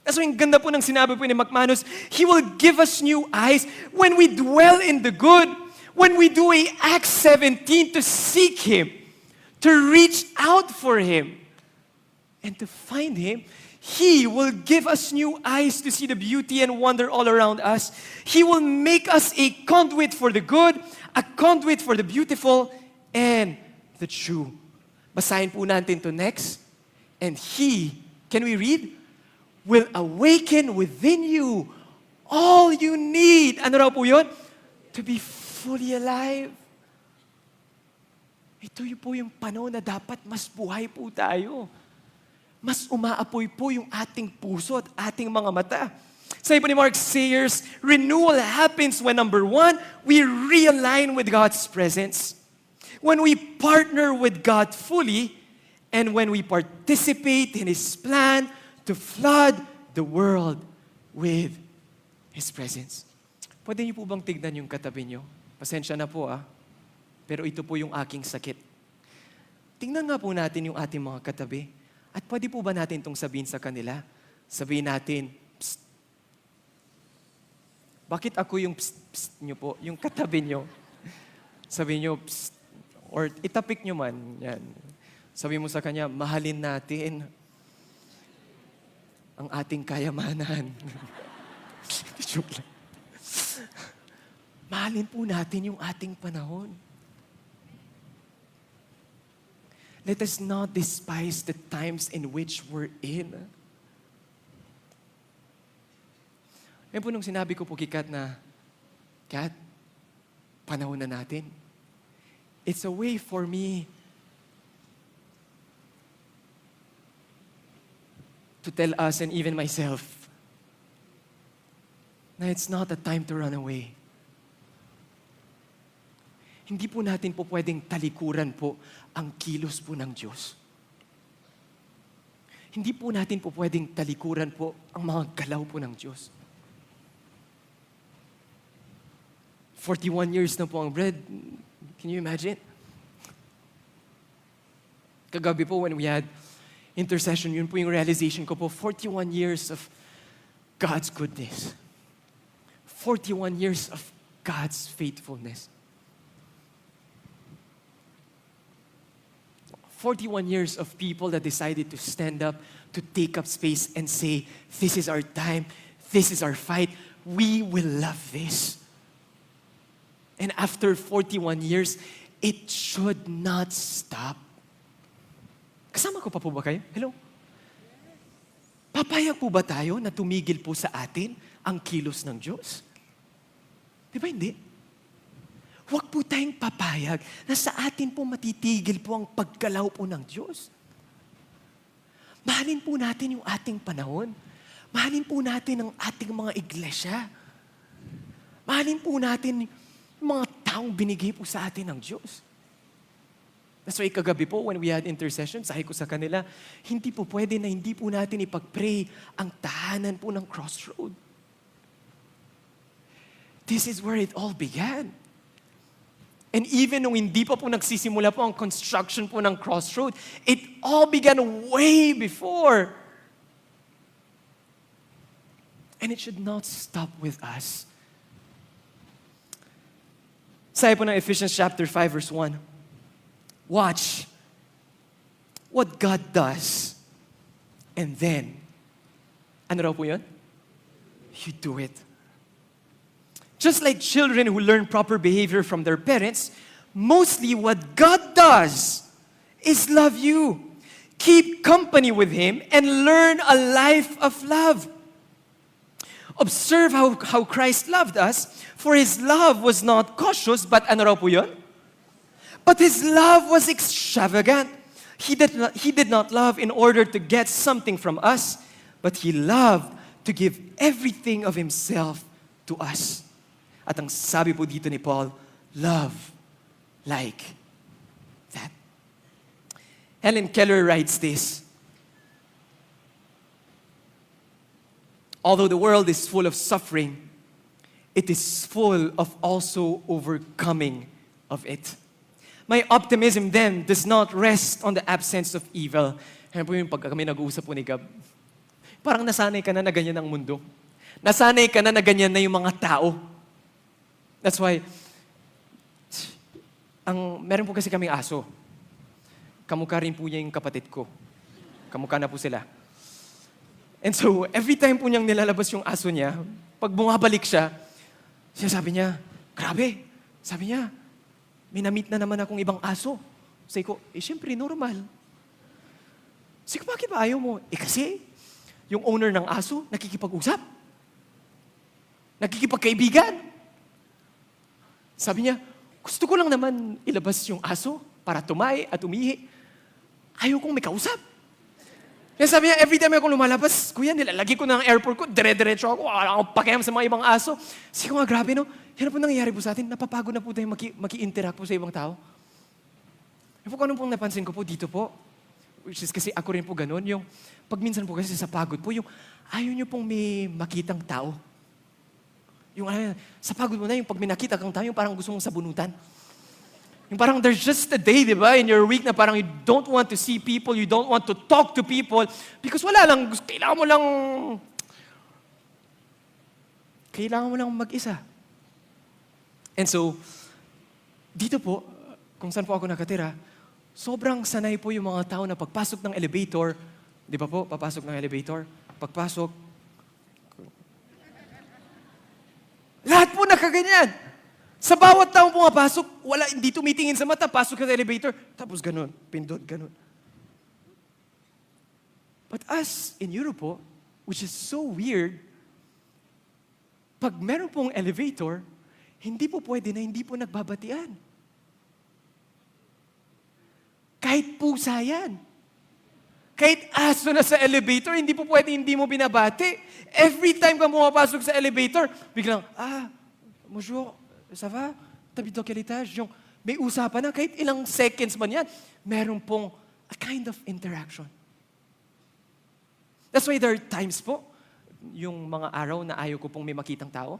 So yung ganda po ng sinabi po ni McManus, He will give us new eyes when we dwell in the good, when we do a Acts 17 to seek Him, to reach out for Him, and to find Him. He will give us new eyes to see the beauty and wonder all around us. He will make us a conduit for the good, a conduit for the beautiful, and the true. Basahin po natin to next. And He, can we read? Will awaken within you all you need. Ano raw po yun? To be fully alive. Ito po yung panahon na dapat mas buhay po tayo. Mas umaapoy po yung ating puso at ating mga mata. Sabi po ni Mark Sayers, renewal happens when number one, we realign with God's presence. When we partner with God fully, and when we participate in His plan to flood the world with His presence. Pwede niyo po bang tignan yung katabi niyo? Pasensya na po pero ito po yung aking sakit. Tingnan nga po natin yung ating mga katabi. At pwede po ba natin itong sabihin sa kanila? Sabihin natin, psst. Bakit ako yung psst, psst nyo po? Yung katabi nyo. Sabihin nyo, psst. Or itapik nyo man. Yan. Sabihin mo sa kanya, mahalin natin ang ating kayamanan. Joke lang. Mahalin po natin yung ating panahon. Let us not despise the times in which we're in. Yan po nung sinabi ko po kay Kat na, Kat, panahon na natin. It's a way for me to tell us and even myself na it's not a time to run away. Hindi po natin po pwedeng talikuran po ang kilos po ng Diyos. Hindi po natin po pwedeng talikuran po ang mga galaw po ng Diyos. 41 years na po ang bread. Can you imagine? Kagabi po when we had intercession, yun po yung realization ko po, 41 years of God's goodness. 41 years of God's faithfulness. 41 years of people that decided to stand up, to take up space and say, this is our time, this is our fight, we will love this. And after 41 years, it should not stop. Kasama ko pa po ba kayo? Hello? Papayag po ba tayo na tumigil po sa atin ang kilos ng Diyos? Di ba hindi? Huwag po tayong papayag na sa atin po matitigil po ang paggalaw po ng Diyos. Mahalin po natin yung ating panahon. Mahalin po natin ang ating mga iglesia. Mahalin po natin yung mga taong binigay po sa atin ng Diyos. That's why kagabi po, when we had intercession, sabi ko sa kanila, hindi po pwede na hindi po natin ipag-pray ang tahanan po ng Crossroad. This is where it all began. And even nung hindi pa po nagsisimula po ang construction po ng Crossroad, it all began way before. And it should not stop with us. Sabi po ng Ephesians chapter 5 verse 1, watch what God does. And then, ano raw po yun? You do it. Just like children who learn proper behavior from their parents, mostly what God does is love you. Keep company with Him and learn a life of love. Observe how Christ loved us, for His love was not cautious, but ano raw po yun? But His love was extravagant. He did not love in order to get something from us, but He loved to give everything of Himself to us. At ang sabi po dito ni Paul, love like that. Helen Keller writes this, Although the world is full of suffering, it is full of also overcoming of it. My optimism then does not rest on the absence of evil. Kaya po yung pag kami nag-uusap po ni Gab, parang nasanay ka na na ganyan ang mundo. Nasanay ka na na ganyan na yung mga tao. That's why, meron po kasi kaming aso. Kamukha rin po niya yung kapatid ko. Kamukha na po sila. And so, every time po niyang nilalabas yung aso niya, pag bumabalik siya, sabi niya, grabe, sabi niya, may na-meet na naman akong ibang aso. Sabi ko, syempre, normal. Sabi ko, bakit ba ayaw mo? Kasi, yung owner ng aso, nakikipag-usap. Nakikipagkaibigan. Sabi niya, gusto ko lang naman ilabas yung aso para tumay at umihi. Ayaw kong may kausap. Kaya sabi niya, every time akong lumalabas, kuya, nilalagay ko na ang airport ko, dire-diretso ako, wala akong pakiam sa mga ibang aso. Sabi ko nga, grabe no, yan po nangyayari po sa atin, napapagod na po tayo maki-interact po sa ibang tao. Yung po, anong pong napansin ko po dito po, which is kasi ako rin po ganun, yung pag minsan po kasi sa pagod po, yung ayaw nyo pong may makitang tao. Yung sa pagod mo na, yung pag may nakita kang tao, yung parang gusto mong sabunutan. Yung parang there's just a day, di ba, in your week na parang you don't want to see people, you don't want to talk to people, because wala lang, kailangan mo lang mag-isa. And so, dito po, kung saan po ako nakatira, sobrang sanay po yung mga tao na pagpasok ng elevator, di ba po, papasok ng elevator, pagpasok, lahat po nakaganyan. Sa bawat taong pumapasok, hindi tumitingin sa mata, pasok sa elevator, tapos ganun, pindot, ganun. But us in Europe po, which is so weird, pag meron pong elevator, hindi po pwede na hindi po nagbabatian. Kahit pusa yan. Kahit aso na sa elevator, hindi po pwede hindi mo binabati. Every time ka pumapasok sa elevator, biglang, bonjour, ça va? T'habites dans quel étage? Yung may usapan na, kahit ilang seconds man yan, meron pong a kind of interaction. That's why there are times po, yung mga araw na ayaw ko pong may makitang tao.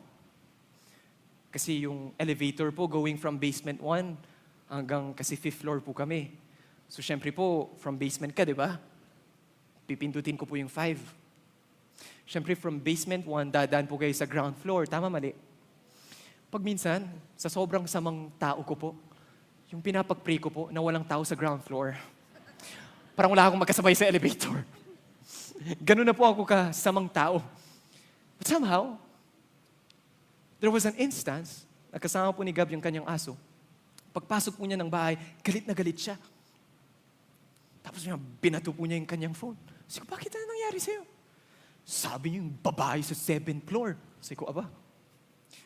Kasi yung elevator po, going from basement 1 hanggang kasi 5th floor po kami. So syempre po, from basement ka, di ba? Pipindutin ko po yung 5. Syempre from basement 1, dadaan po kayo sa ground floor. Tama, mali? Pag minsan, sa sobrang samang tao ko po, yung pinapag-pray ko po na walang tao sa ground floor. Parang wala akong magkasabay sa elevator. Ganun na po ako kasamang tao. But somehow, there was an instance, nakasama po ni Gab yung kanyang aso. Pagpasok po niya ng bahay, galit na galit siya. Tapos binato po niya yung kanyang phone. Sabi ko, bakit na nangyari sa'yo? Sabi niya yung babae sa 7th floor. Sabi ko, aba,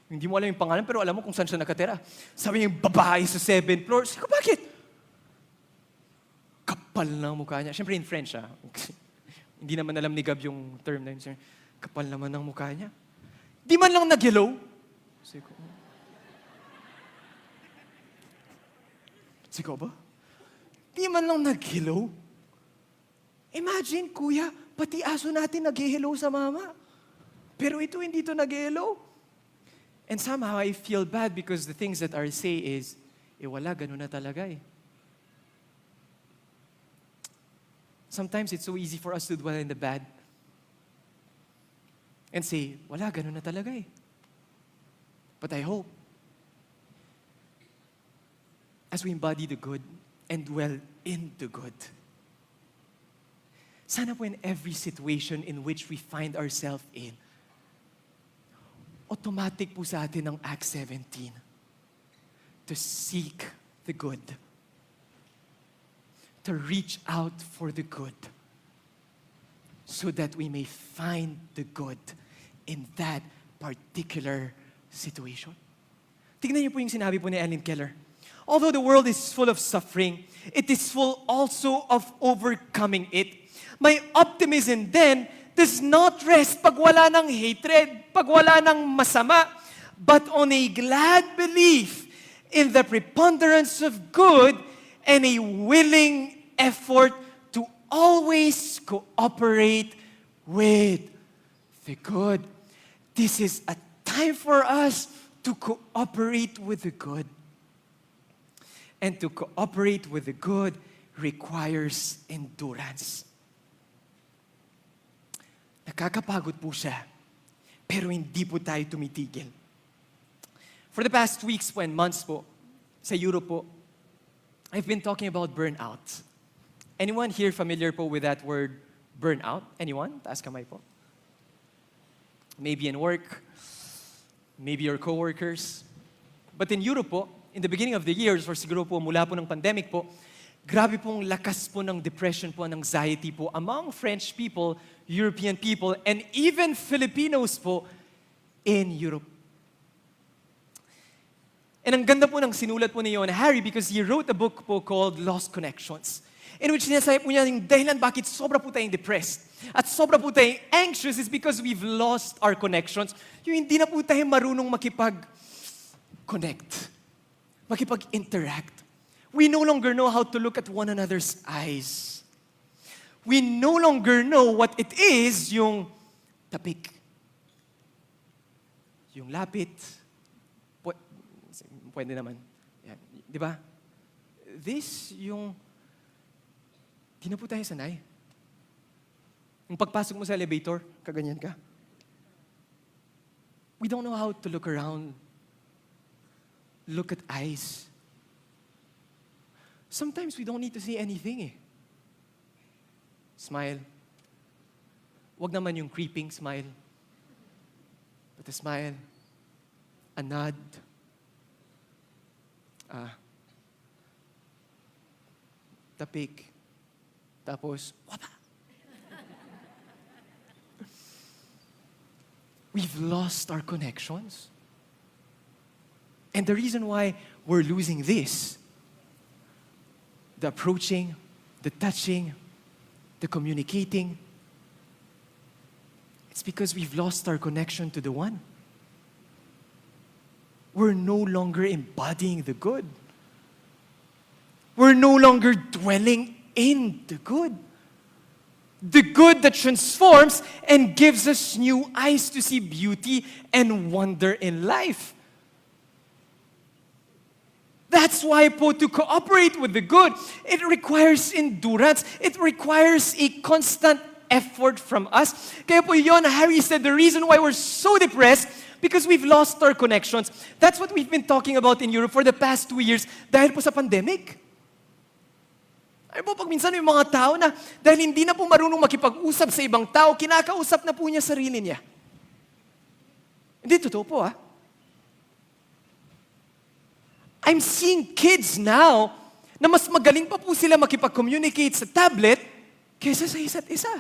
hindi mo alam yung pangalan, pero alam mo kung saan siya nakatira. Sabi niya yung babae sa 7th floor. Sabi ko, bakit? Kapal na mukha niya. Siyempre in French, Hindi naman alam ni Gab yung term na yun. Kapal naman ang mukha niya. Di man lang nag-hello. Sabi ko, ba? Di man lang nag-hello. Imagine, kuya, pati aso natin nag-hello sa mama. Pero ito, hindi ito nag-hello. And somehow I feel bad because the things that I say is, wala, ganun na talaga eh. Sometimes it's so easy for us to dwell in the bad and say, wala, ganun na talaga eh. But I hope, as we embody the good and dwell in the good, sana po in every situation in which we find ourselves in, automatic po sa atin ang Acts 17 to seek the good, to reach out for the good, so that we may find the good in that particular situation. Tignan niyo po yung sinabi po ni Ellen Keller. Although the world is full of suffering, it is full also of overcoming it. My optimism then does not rest pag wala ng hatred, pag wala ng masama, but on a glad belief in the preponderance of good and a willing effort to always cooperate with the good. This is a time for us to cooperate with the good. And to cooperate with the good requires endurance. Nakakapagod po siya, pero hindi po tayo tumitigil. For the past weeks po and months po, sa Europe po, I've been talking about burnout. Anyone here familiar po with that word, burnout? Anyone? Taas kamay po. Maybe in work, maybe your coworkers. But in Europe po, in the beginning of the year, or siguro po mula po ng pandemic po, grabe pong lakas po ng depression po, ng anxiety po among French people, European people, and even Filipinos po in Europe. And ang ganda po ng sinulat po ni Harry because he wrote a book po called Lost Connections, in which sinasabi po niya yung dahilan bakit sobra po tayong depressed at sobra po tayong anxious is because we've lost our connections. Yung hindi na po tayo marunong makipag-connect, makipag-interact. We no longer know how to look at one another's eyes. We no longer know what it is yung tapik, yung lapit. Pwede naman. Yan. Di ba? This, yung, di na po tayo sanay. Yung pagpasok mo sa elevator, kaganyan ka. We don't know how to look around. Look at eyes. Sometimes we don't need to say anything eh. Smile. Wag naman yung creeping smile. But a smile. A nod. Tapik. Tapos, wapa. We've lost our connections. And the reason why we're losing this, the approaching, the touching, the communicating, it's because we've lost our connection to the one. We're no longer embodying the good. We're no longer dwelling in the good. The good that transforms and gives us new eyes to see beauty and wonder in life. That's why po, to cooperate with the good, it requires endurance. It requires a constant effort from us. Kaya po yun, Harry said, the reason why we're so depressed because we've lost our connections. That's what we've been talking about in Europe for the past 2 years dahil po sa pandemic. Ay po, pag minsan may mga tao na dahil hindi na po marunong makipag-usap sa ibang tao, kinakausap na po niya sarili niya. Hindi, totoo po I'm seeing kids now na mas magaling pa po sila makipag-communicate sa tablet kaysa sa isa't isa.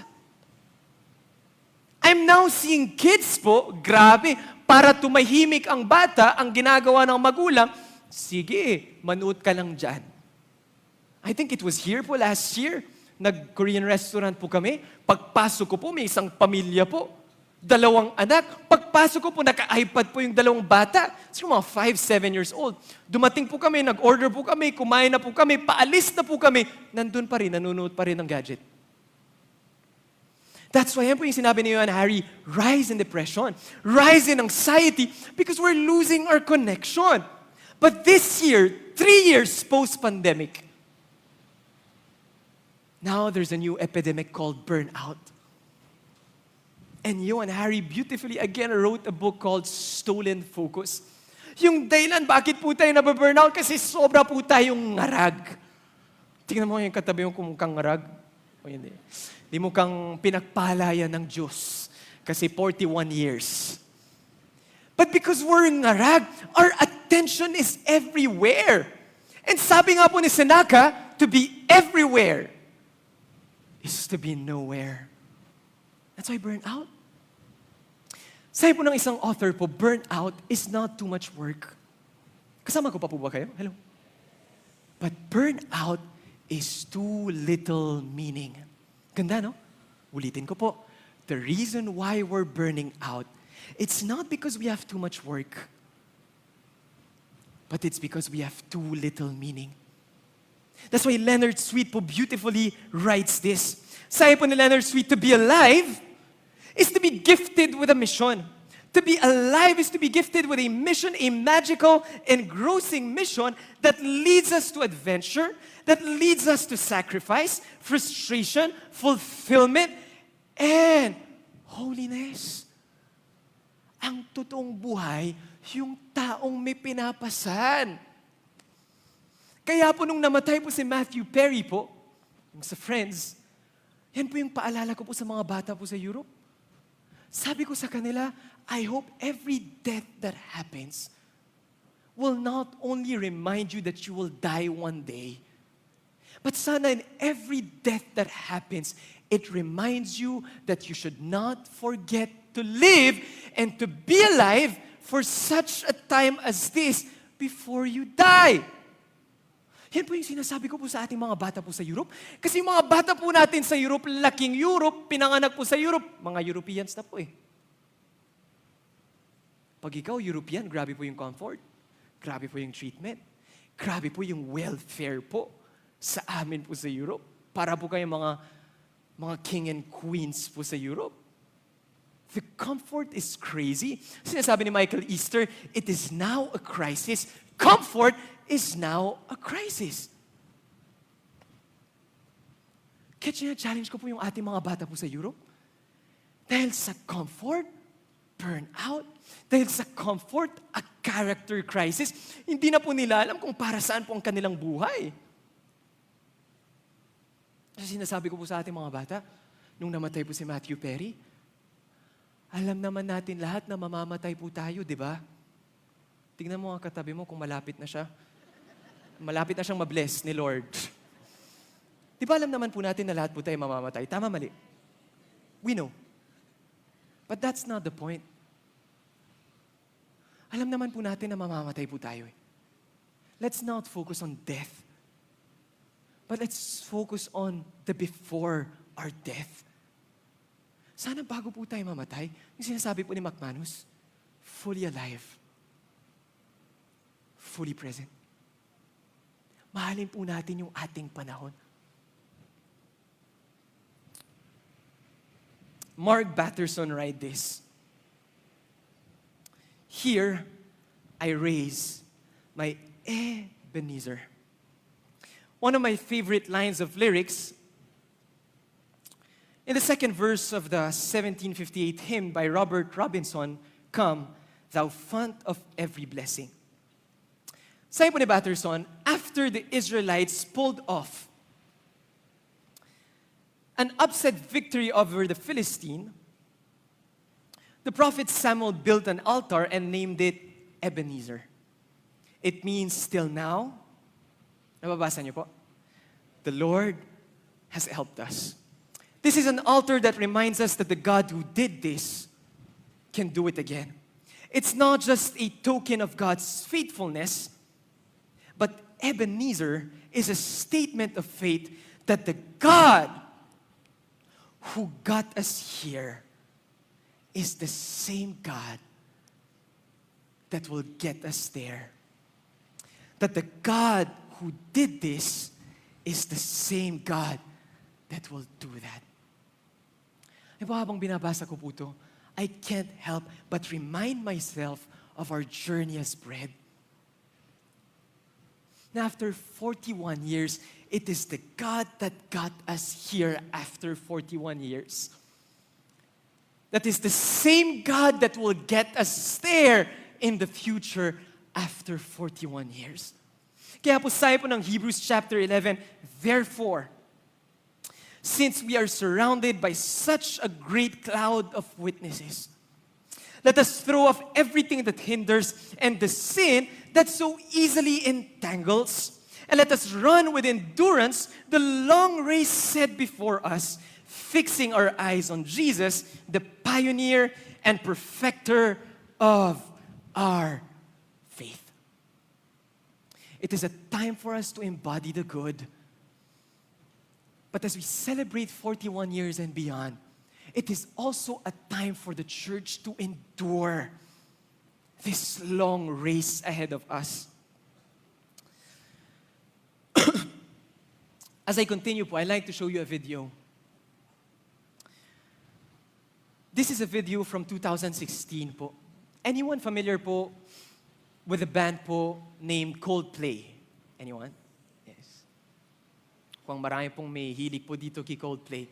I'm now seeing kids po, grabe, para tumahimik ang bata, ang ginagawa ng magulang, sige, manood ka lang dyan. I think it was here po last year, nag-Korean restaurant po kami, pagpasok ko po, may isang pamilya po, 2 anak, pagpasok ko po, naka-iPad po yung 2 bata, siguro mga 5, 7 years old. Dumating po kami, nag-order po kami, kumain na po kami, paalis na po kami, nandun pa rin, nanonood pa rin ng gadget. That's why yan po yung sinabi ni Harry, rise in depression, rise in anxiety, because we're losing our connection. But this year, 3 years post-pandemic, now there's a new epidemic called burnout. And Harry beautifully again wrote a book called Stolen Focus. Yung dahilan, bakit po tayo nababurnout? Kasi sobra po tayong ngarag. Tingnan mo yung katabi mo kung kang ngarag. O hindi. Di mo kang pinagpalaya ng Diyos kasi 41 years. But because we're ngarag, our attention is everywhere. And sabi nga po ni Seneca, to be everywhere is to be nowhere. That's why burnout. Sabi po ng isang author po, burnout is not too much work. Kasama ko pa po ba kayo? Hello? But burnout is too little meaning. Ganda, no? Ulitin ko po. The reason why we're burning out, it's not because we have too much work, but it's because we have too little meaning. That's why Leonard Sweet po beautifully writes this. Sabi po ni Leonard Sweet, to be alive is to be gifted with a mission. To be alive is to be gifted with a mission, a magical, engrossing mission that leads us to adventure, that leads us to sacrifice, frustration, fulfillment, and holiness. Ang totoong buhay, yung taong may pinapasan. Kaya po nung namatay po si Matthew Perry po, yung sa Friends, yan po yung paalala ko po sa mga bata po sa Europe. Sabi ko sa kanila, I hope every death that happens will not only remind you that you will die one day, but sana in every death that happens, it reminds you that you should not forget to live and to be alive for such a time as this before you die. Yan po yung sinasabi ko po sa ating mga bata po sa Europe. Kasi yung mga bata po natin sa Europe, laking Europe, pinanganak po sa Europe, mga Europeans na po eh. Pag ikaw European, grabe po yung comfort. Grabe po yung treatment. Grabe po yung welfare po sa amin po sa Europe. Para po kayo mga king and queens po sa Europe. The comfort is crazy. Sinasabi ni Michael Easter, it is now a crisis. Comfort is now a crisis. Kaya challenge ko po yung ating mga bata po sa Europe. Dahil sa comfort, burnout. Dahil sa comfort, a character crisis. Hindi na po nila alam kung para saan po ang kanilang buhay. Kasi sinasabi ko po sa ating mga bata, nung namatay po si Matthew Perry, alam naman natin lahat na mamamatay po tayo, di ba? Tingnan mo ang katabi mo kung malapit na siya. Malapit na siyang mabless ni Lord. Di ba alam naman po natin na lahat po tayo mamamatay? Tama, mali? We know. But that's not the point. Alam naman po natin na mamamatay po tayo eh. Let's not focus on death. But let's focus on the before our death. Sana bago po tayo mamatay, yung sinasabi po ni McManus, fully alive. Fully present. Mahalin po natin yung ating panahon. Mark Batterson write this. Here, I raise my Ebenezer. One of my favorite lines of lyrics, in the second verse of the 1758 hymn by Robert Robinson, Come, thou fount of every blessing. Sabi po ni Batterson, after the Israelites pulled off an upset victory over the Philistine, the prophet Samuel built an altar and named it Ebenezer. It means still now. Nababasa niyo po? The Lord has helped us. This is an altar that reminds us that the God who did this can do it again. It's not just a token of God's faithfulness, but Ebenezer is a statement of faith that the God who got us here is the same God that will get us there. That the God who did this is the same God that will do that. Diba habang binabasa ko po ito, I can't help but remind myself of our journey as bread. Now after 41 years, it is the God that got us here after 41 years. That is the same God that will get us there in the future after 41 years. Kaya po sabi po ng Hebrews chapter 11, therefore, since we are surrounded by such a great cloud of witnesses, let us throw off everything that hinders and the sin that so easily entangles, and let us run with endurance the long race set before us, fixing our eyes on Jesus, the pioneer and perfecter of our faith. It is a time for us to embody the good. But as we celebrate 41 years and beyond, it is also a time for the church to endure this long race ahead of us. As I continue po, I'd like to show you a video. This is a video from 2016 po. Anyone familiar po with a band po named Coldplay? Anyone? Yes. Kung marami pong may hilig po dito kay Coldplay.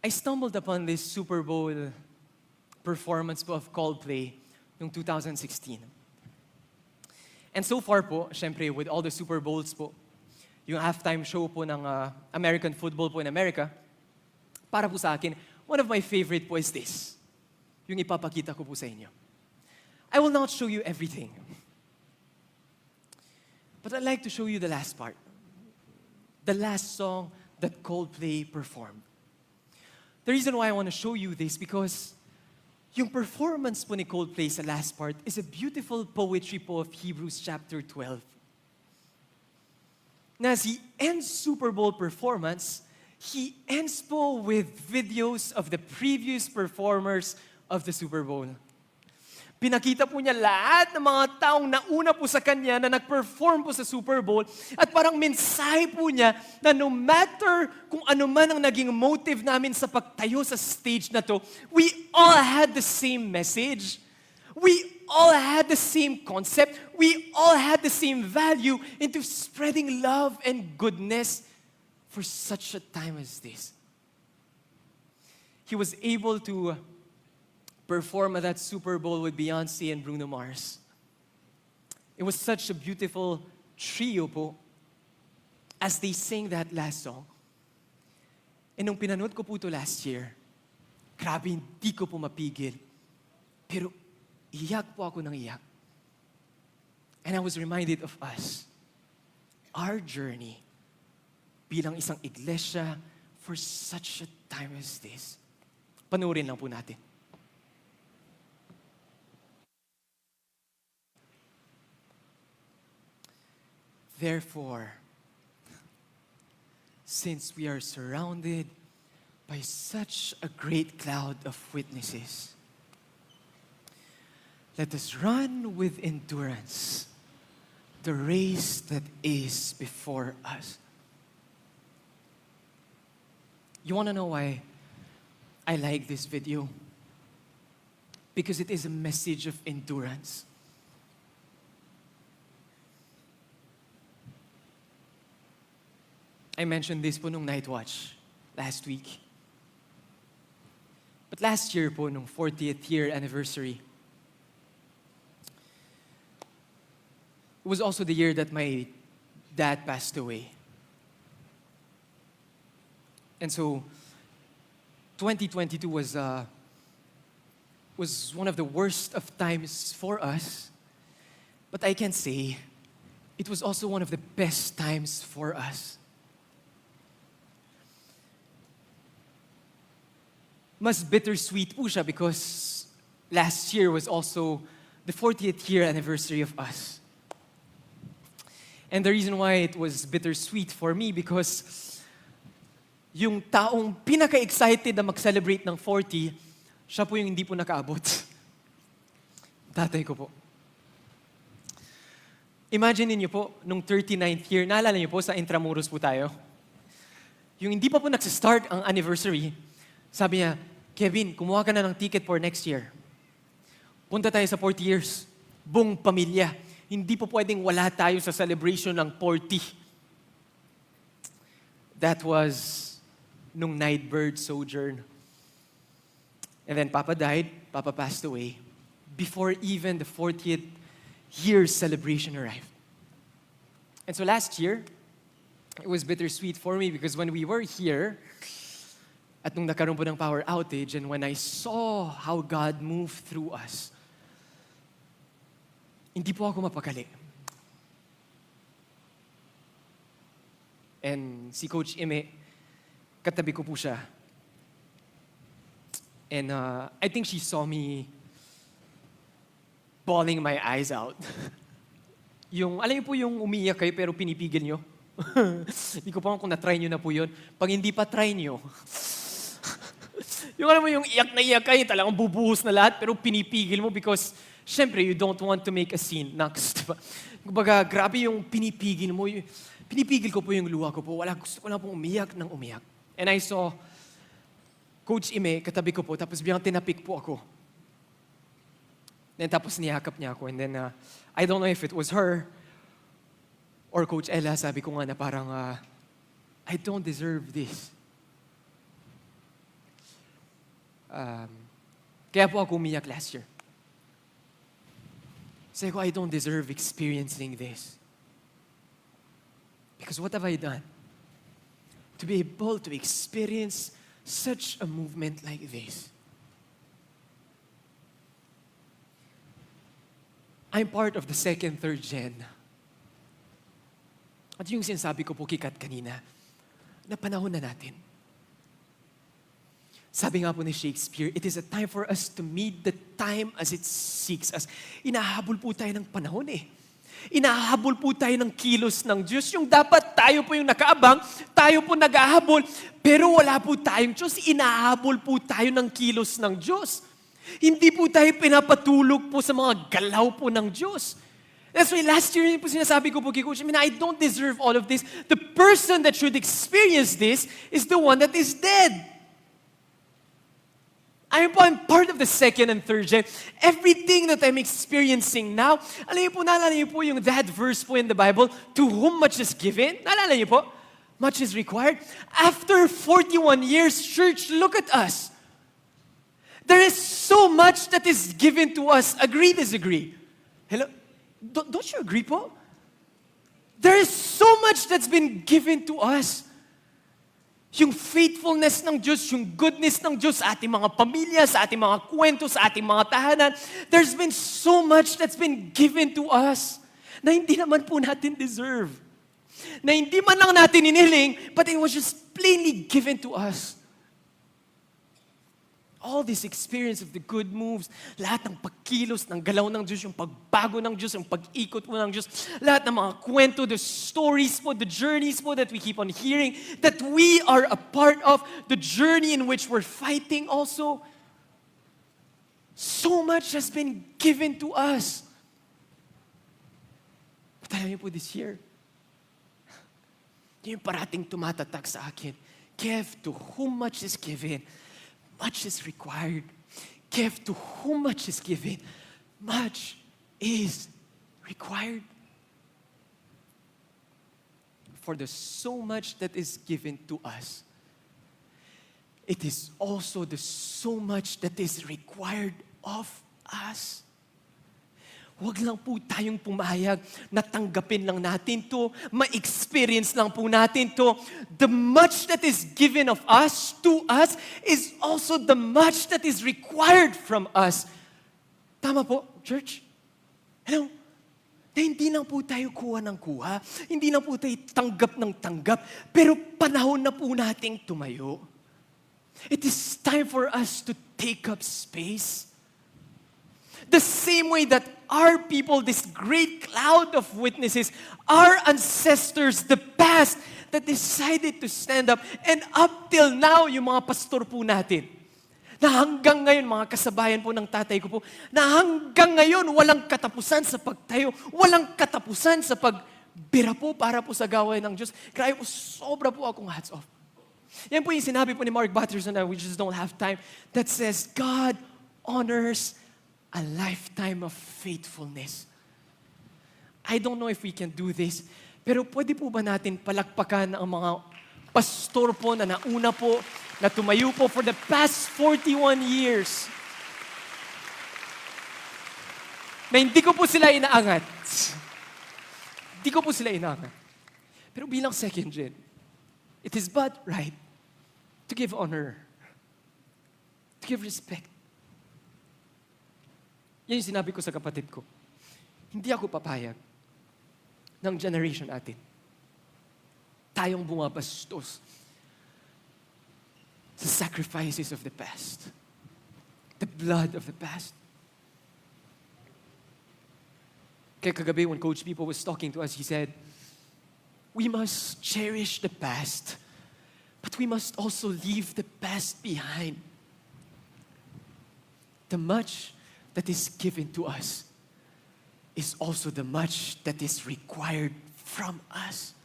I stumbled upon this Super Bowl performance po of Coldplay noong 2016. And so far po, syempre with all the Super Bowls po, yung halftime show po ng American football po in America, para po sa akin, one of my favorite po is this. Yung ipapakita ko po sa inyo. I will not show you everything. But I'd like to show you the last part. The last song that Coldplay performed. The reason why I want to show you this because yung performance po ni Coldplay sa last part is a beautiful poetry po of Hebrews chapter 12. Na si ends Super Bowl performance, he ends po with videos of the previous performers of the Super Bowl. Pinakita po niya lahat ng mga taong nauna po sa kanya na nag-perform po sa Super Bowl at parang mensahe po niya na no matter kung ano man ang naging motive namin sa pagtayo sa stage na to, we all had the same message. We all had the same concept. We all had the same value into spreading love and goodness for such a time as this. He was able to perform at that Super Bowl with Beyonce and Bruno Mars. It was such a beautiful trio po as they sang that last song. And nung pinanood ko po ito last year, grabe hindi ko po mapigil. Pero iyak po ako ng iyak. And I was reminded of us, our journey bilang isang iglesia for such a time as this. Panoorin lang po natin. Therefore, since we are surrounded by such a great cloud of witnesses, let us run with endurance the race that is before us. You want to know why I like this video? Because it is a message of endurance. I mentioned this po nung night watch last week. But last year po, nung 40th year anniversary, it was also the year that my dad passed away. And so, 2022 was one of the worst of times for us. But I can say, it was also one of the best times for us. Mas bittersweet po siya because last year was also the 40th year anniversary of us. And the reason why it was bittersweet for me because yung taong pinaka-excited na mag-celebrate ng 40, siya po yung hindi po nakaabot. Tatay ko po. Imagine niyo po, nung 39th year, naalala niyo po sa Intramuros po tayo, yung hindi pa po nagsistart ang anniversary, sabi niya, Kevin, kumuha ka na ng ticket for next year. Punta tayo sa 40 years. Buong pamilya. Hindi po pwedeng wala tayo sa celebration ng 40. That was nung Nightbird Sojourn. And then Papa died, Papa passed away, before even the 40th year celebration arrived. And so last year, it was bittersweet for me because when we were here, at nung nagkaroon po ng power outage, and when I saw how God moved through us, hindi po ako mapakali. And si Coach Ime, katabi ko po siya. And I think she saw me bawling my eyes out. Yung, alam niyo po yung umiyak kayo pero pinipigil niyo? Hindi ko pa kung na-try niyo na po yun. Pag hindi pa try niyo, yung alam mo yung iyak na iyak kayo, talagang bubuhos na lahat pero pinipigil mo because syempre you don't want to make a scene next. Diba? Kumbaga, grabe yung pinipigil mo. Pinipigil ko po yung luha ko po. Gusto ko lang pong umiyak ng umiyak. And I saw Coach Ime, katabi ko po, tapos biglang tinapik po ako. Then tapos niyakap niya ako, and then I don't know if it was her or Coach Ella, sabi ko nga na parang, I don't deserve this. Kaya po ako umiyak last year. Sabi ko, I don't deserve experiencing this. Because what have I done? To be able to experience such a movement like this. I'm part of the second, third gen. At yung sinasabi ko po kikat kanina, na panahon na natin. Sabi nga po ni Shakespeare, it is a time for us to meet the time as it seeks us. Inahabol po tayo ng panahon eh. Inahabol po tayo ng kilos ng Diyos. Yung dapat tayo po yung nakaabang, tayo po nag-ahabol, pero wala po tayong Diyos. Inahabol po tayo ng kilos ng Diyos. Hindi po tayo pinapatulog po sa mga galaw po ng Diyos. That's why last year po sinasabi ko po kay Coach, I don't deserve all of this. The person that should experience this is the one that is dead. I'm part of the second and third gen. Everything that I'm experiencing now, naalala niyo po yung that verse po in the Bible, to whom much is given? Naalala niyo po? Much is required. After 41 years, church, look at us. There is so much that is given to us. Agree, disagree? Hello? Don't you agree po? There is so much that's been given to us. Yung faithfulness ng Diyos, yung goodness ng Diyos sa ating mga pamilya, sa ating mga kwento, sa ating mga tahanan. There's been so much that's been given to us na hindi naman po natin deserve. Na hindi man lang natin iniling, but it was just plainly given to us. All this experience of the good moves, lahat ng pagkilos, ng galaw ng Diyos, yung pagbago ng Diyos, yung pag-ikot mo ng Diyos, lahat ng mga kwento, the stories po, the journeys po that we keep on hearing, that we are a part of, the journey in which we're fighting also. So much has been given to us. But alam niyo po this year, yung parating tumatatak sa akin, give to whom much is given, much is required. Give to whom much is given, much is required. For the so much that is given to us, it is also the so much that is required of us. Huwag lang po tayong pumayag na tanggapin lang natin to, ma-experience lang po natin to. The much that is given of us to us is also the much that is required from us. Tama po, church? Hello? Na hindi lang po tayo kuha ng kuha, hindi lang po tayo tanggap ng tanggap, pero panahon na po nating tumayo. It is time for us to take up space. The same way that our people, this great cloud of witnesses, our ancestors, the past, that decided to stand up. And up till now, yung mga pastor po natin, na hanggang ngayon, mga kasabayan po ng tatay ko po, na hanggang ngayon, walang katapusan sa pagtayo, walang katapusan sa pagbira po para po sa gawain ng Diyos. Kaya po, sobra po akong hats off. Yan po yung sinabi po ni Mark Batterson na we just don't have time, that says, God honors a lifetime of faithfulness. I don't know if we can do this, pero pwede po ba natin palakpakan ang mga pastor po na nauna po, na tumayo po for the past 41 years. Na hindi ko po sila inaangat. Hindi ko po sila inaangat. Pero bilang second gen, it is but right to give honor, to give respect. Yan yung sinabi ko sa kapatid ko. Hindi ako papayag ng generation natin. Tayong bumabastos sa sacrifices of the past. The blood of the past. Kaya kagabi when Coach Pipo was talking to us, he said, we must cherish the past, but we must also leave the past behind. The much that is given to us is also the much that is required from us.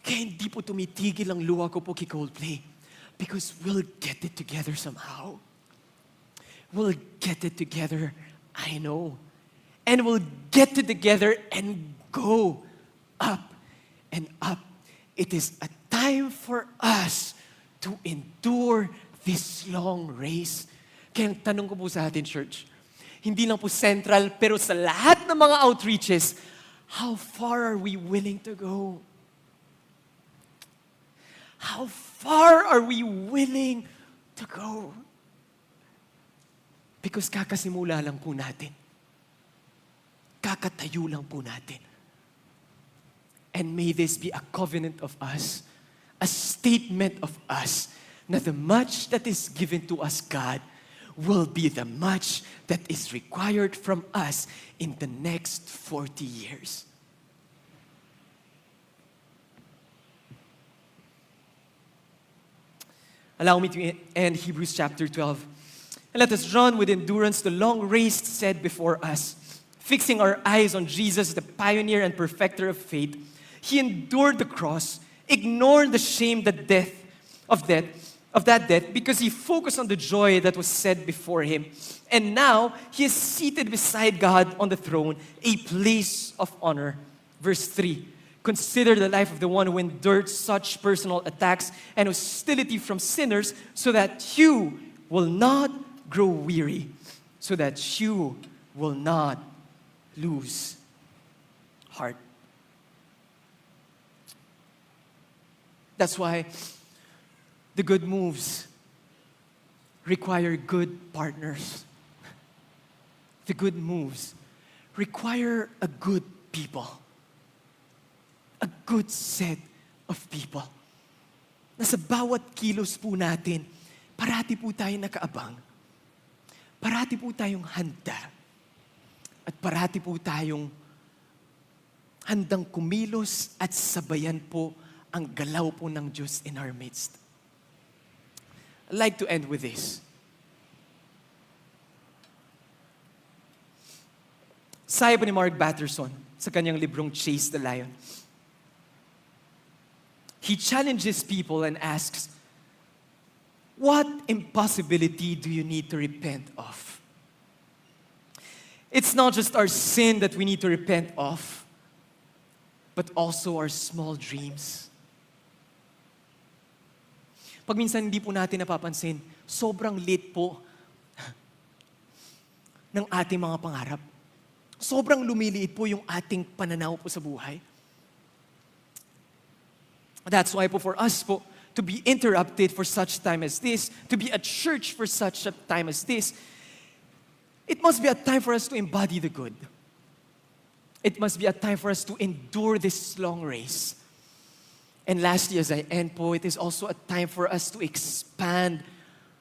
Kaya hindi po tumitigil ang luha ko po kay Coldplay. Because we'll get it together somehow. We'll get it together, I know. And we'll get it together and go up and up. It is a time for us to endure this long race. Kaya ang tanong ko po sa atin, church, hindi lang po central, pero sa lahat ng mga outreaches, how far are we willing to go? How far are we willing to go? Because kakasimula lang po natin. Kakatayo lang po natin. And may this be a covenant of us, a statement of us, na the much that is given to us, God, will be the much that is required from us in the next 40 years. Allow me to end Hebrews chapter 12. And let us run with endurance the long race set before us, fixing our eyes on Jesus, the pioneer and perfecter of faith. He endured the cross, ignored the shame, that death, because he focused on the joy that was set before him. And now he is seated beside God on the throne, a place of honor. Verse 3. Consider the life of the one who endured such personal attacks and hostility from sinners, so that you will not grow weary, so that you will not lose heart. That's why the good moves require good partners. The good moves require a good people. A good set of people. Na sa bawat kilos po natin, parati po tayong nakaabang. Parati po tayong handa. At parati po tayong handang kumilos at sabayan po ang galaw po ng Diyos in our midst. I'd like to end with this. Sabi po ni Mark Batterson sa kanyang librong Chase the Lion. He challenges people and asks, what impossibility do you need to repent of? It's not just our sin that we need to repent of, but also our small dreams. Pag minsan hindi po natin napapansin, sobrang late po ng ating mga pangarap. Sobrang lumiliit po yung ating pananaw po sa buhay. That's why po for us po, to be interrupted for such time as this, to be at church for such a time as this, it must be a time for us to embody the good. It must be a time for us to endure this long race. And lastly, as I end po, it is also a time for us to expand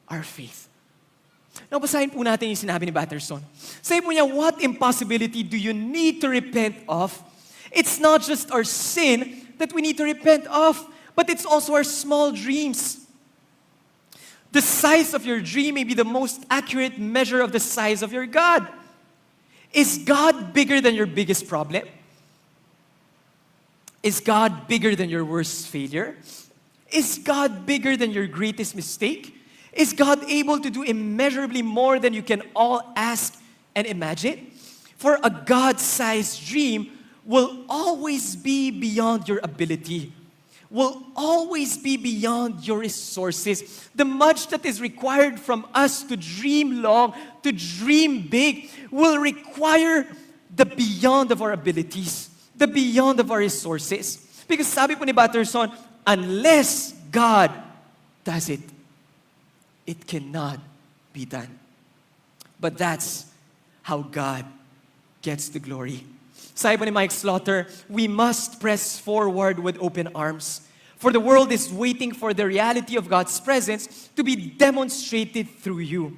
our faith. Now, basahin po natin yung sinabi ni Batterson. Sabi po niya, what impossibility do you need to repent of? It's not just our sin that we need to repent of, but it's also our small dreams. The size of your dream may be the most accurate measure of the size of your God. Is God bigger than your biggest problem? Is God bigger than your worst failure? Is God bigger than your greatest mistake? Is God able to do immeasurably more than you can all ask and imagine? For a God-sized dream will always be beyond your ability, will always be beyond your resources. The much that is required from us to dream long, to dream big, will require the beyond of our abilities, the beyond of our resources. Because sabi po ni Batterson, unless God does it, it cannot be done. But that's how God gets the glory. Sabi po ni Mike Slaughter, we must press forward with open arms. For the world is waiting for the reality of God's presence to be demonstrated through you.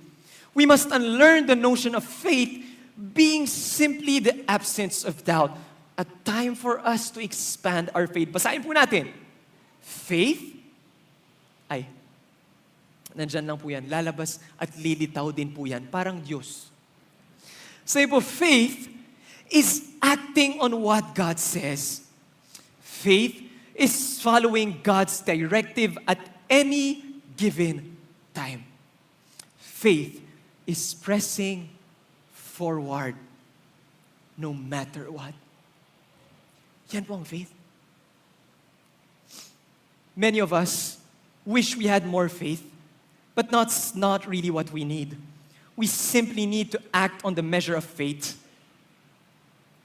We must unlearn the notion of faith being simply the absence of doubt. A time for us to expand our faith. Basahin po natin. Faith, nandyan lang po yan. Lalabas at lilitaw din po yan. Parang Diyos. Sabi po, faith is acting on what God says. Faith is following God's directive at any given time. Faith is pressing forward no matter what. Yan po ang faith. Many of us wish we had more faith, but that's not really what we need. We simply need to act on the measure of faith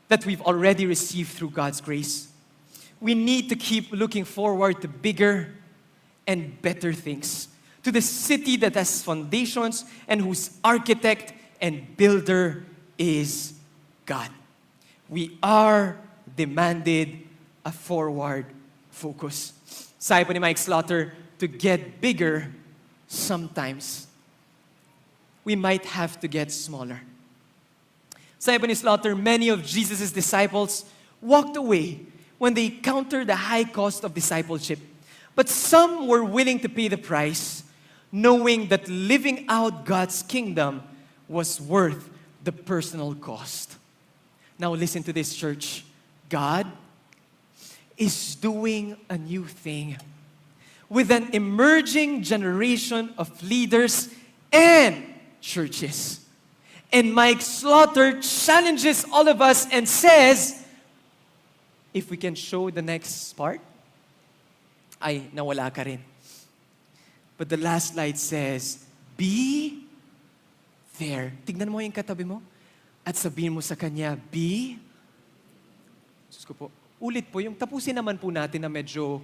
that we've already received through God's grace. We need to keep looking forward to bigger and better things, to the city that has foundations and whose architect and builder is God. We are demanded a forward focus. Sabi po ni Mike Slaughter, to get bigger, sometimes we might have to get smaller. Sabi po ni Slaughter, many of Jesus' disciples walked away when they encountered the high cost of discipleship. But some were willing to pay the price, knowing that living out God's kingdom was worth the personal cost. Now listen to this, church. God is doing a new thing with an emerging generation of leaders and churches. And Mike Slaughter challenges all of us and says, if we can show the next part, ay, nawala ka rin. But the last slide says, be there. Tignan mo yung katabi mo at sabihin mo sa kanya, be. Diyos ko po, ulit po, yung tapusin naman po natin na medyo,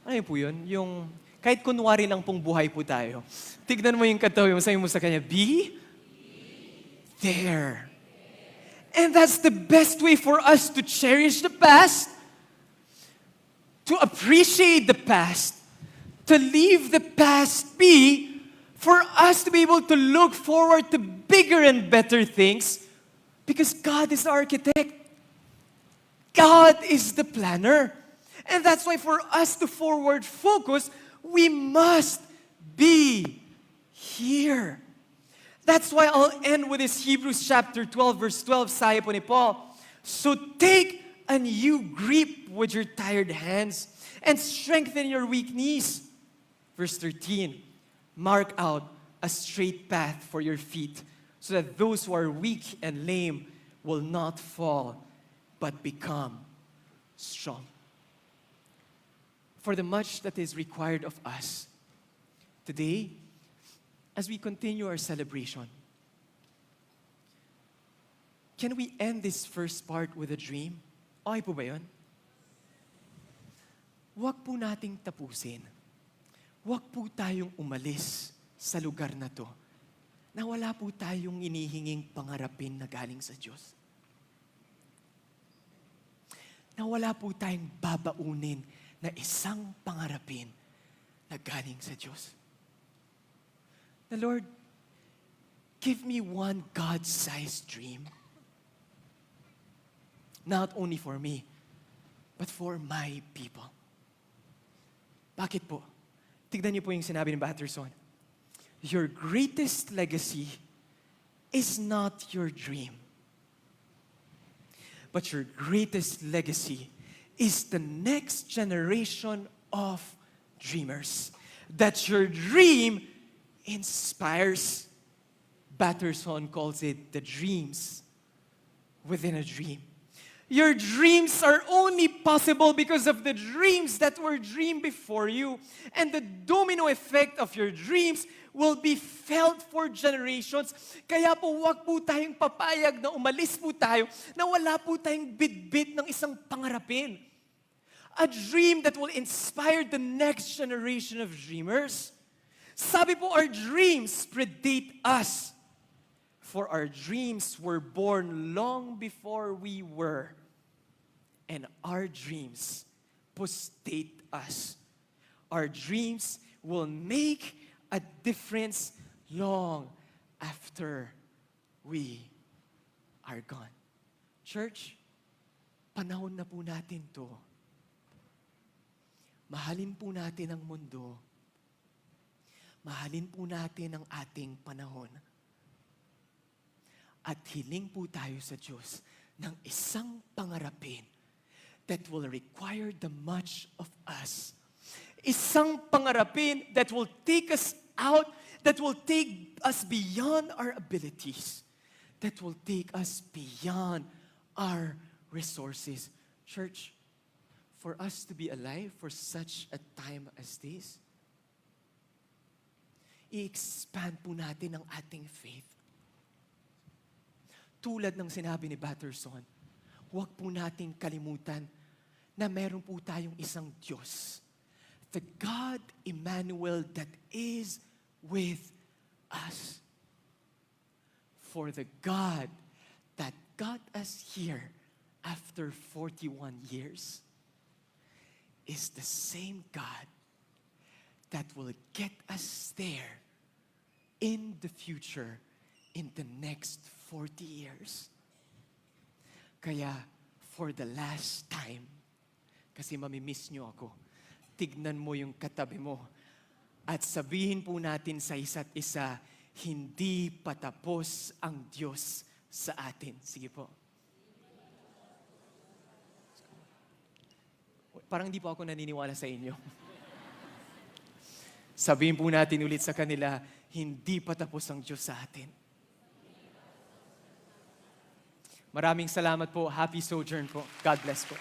ano yun po yun? Yung, kahit kunwari lang pong buhay po tayo. Tignan mo yung katabi mo, sabihin mo sa kanya, be there. And that's the best way for us to cherish the past, to appreciate the past, to leave the past be, for us to be able to look forward to bigger and better things, because God is the architect. God is the planner. And that's why for us to forward focus, we must be here. That's why I'll end with this Hebrews chapter 12, verse 12, sabi po ni Paul, so take a new grip with your tired hands and strengthen your weak knees. Verse 13, mark out a straight path for your feet so that those who are weak and lame will not fall but become strong. For the much that is required of us today, as we continue our celebration, can we end this first part with a dream? Okay po ba yun? Huwag po nating tapusin. Huwag po tayong umalis sa lugar na to na wala po tayong inihinging pangarapin na galing sa Diyos. Na wala po tayong babaunin na isang pangarapin na galing sa Diyos. The Lord, give me one God-sized dream. Not only for me, but for my people. Bakit po? Tignan niyo po yung sinabi ni Patterson. Your greatest legacy is not your dream. But your greatest legacy is the next generation of dreamers. That your dream inspires. Patterson calls it the dreams within a dream. Your dreams are only possible because of the dreams that were dreamed before you. And the domino effect of your dreams will be felt for generations. Kaya po, wag po tayong papayag na umalis po tayo na wala po tayong bit-bit ng isang pangarapin. A dream that will inspire the next generation of dreamers. Sabi po, our dreams predate us. For our dreams were born long before we were. And our dreams postate us. Our dreams will make a difference long after we are gone. Church, panahon na po natin to. Mahalin po natin ang mundo. Mahalin po natin ang ating panahon. At hiling po tayo sa Diyos ng isang pangarapin that will require the much of us. Isang pangarapin that will take us out, that will take us beyond our abilities, that will take us beyond our resources. Church, for us to be alive for such a time as this, i-expand po natin ang ating faith. Tulad ng sinabi ni Patterson, huwag po nating kalimutan na meron po tayong isang Diyos. The God Emmanuel that is with us. For the God that got us here after 41 years is the same God that will get us there in the future in the next 40 years. Kaya, for the last time, kasi mamimiss nyo ako, tignan mo yung katabi mo at sabihin po natin sa isa't isa, hindi patapos ang Diyos sa atin. Sige po. Parang hindi po ako naniniwala sa inyo. Sabihin po natin ulit sa kanila, hindi patapos ang Diyos sa atin. Maraming salamat po. Happy Sojourn po. God bless po.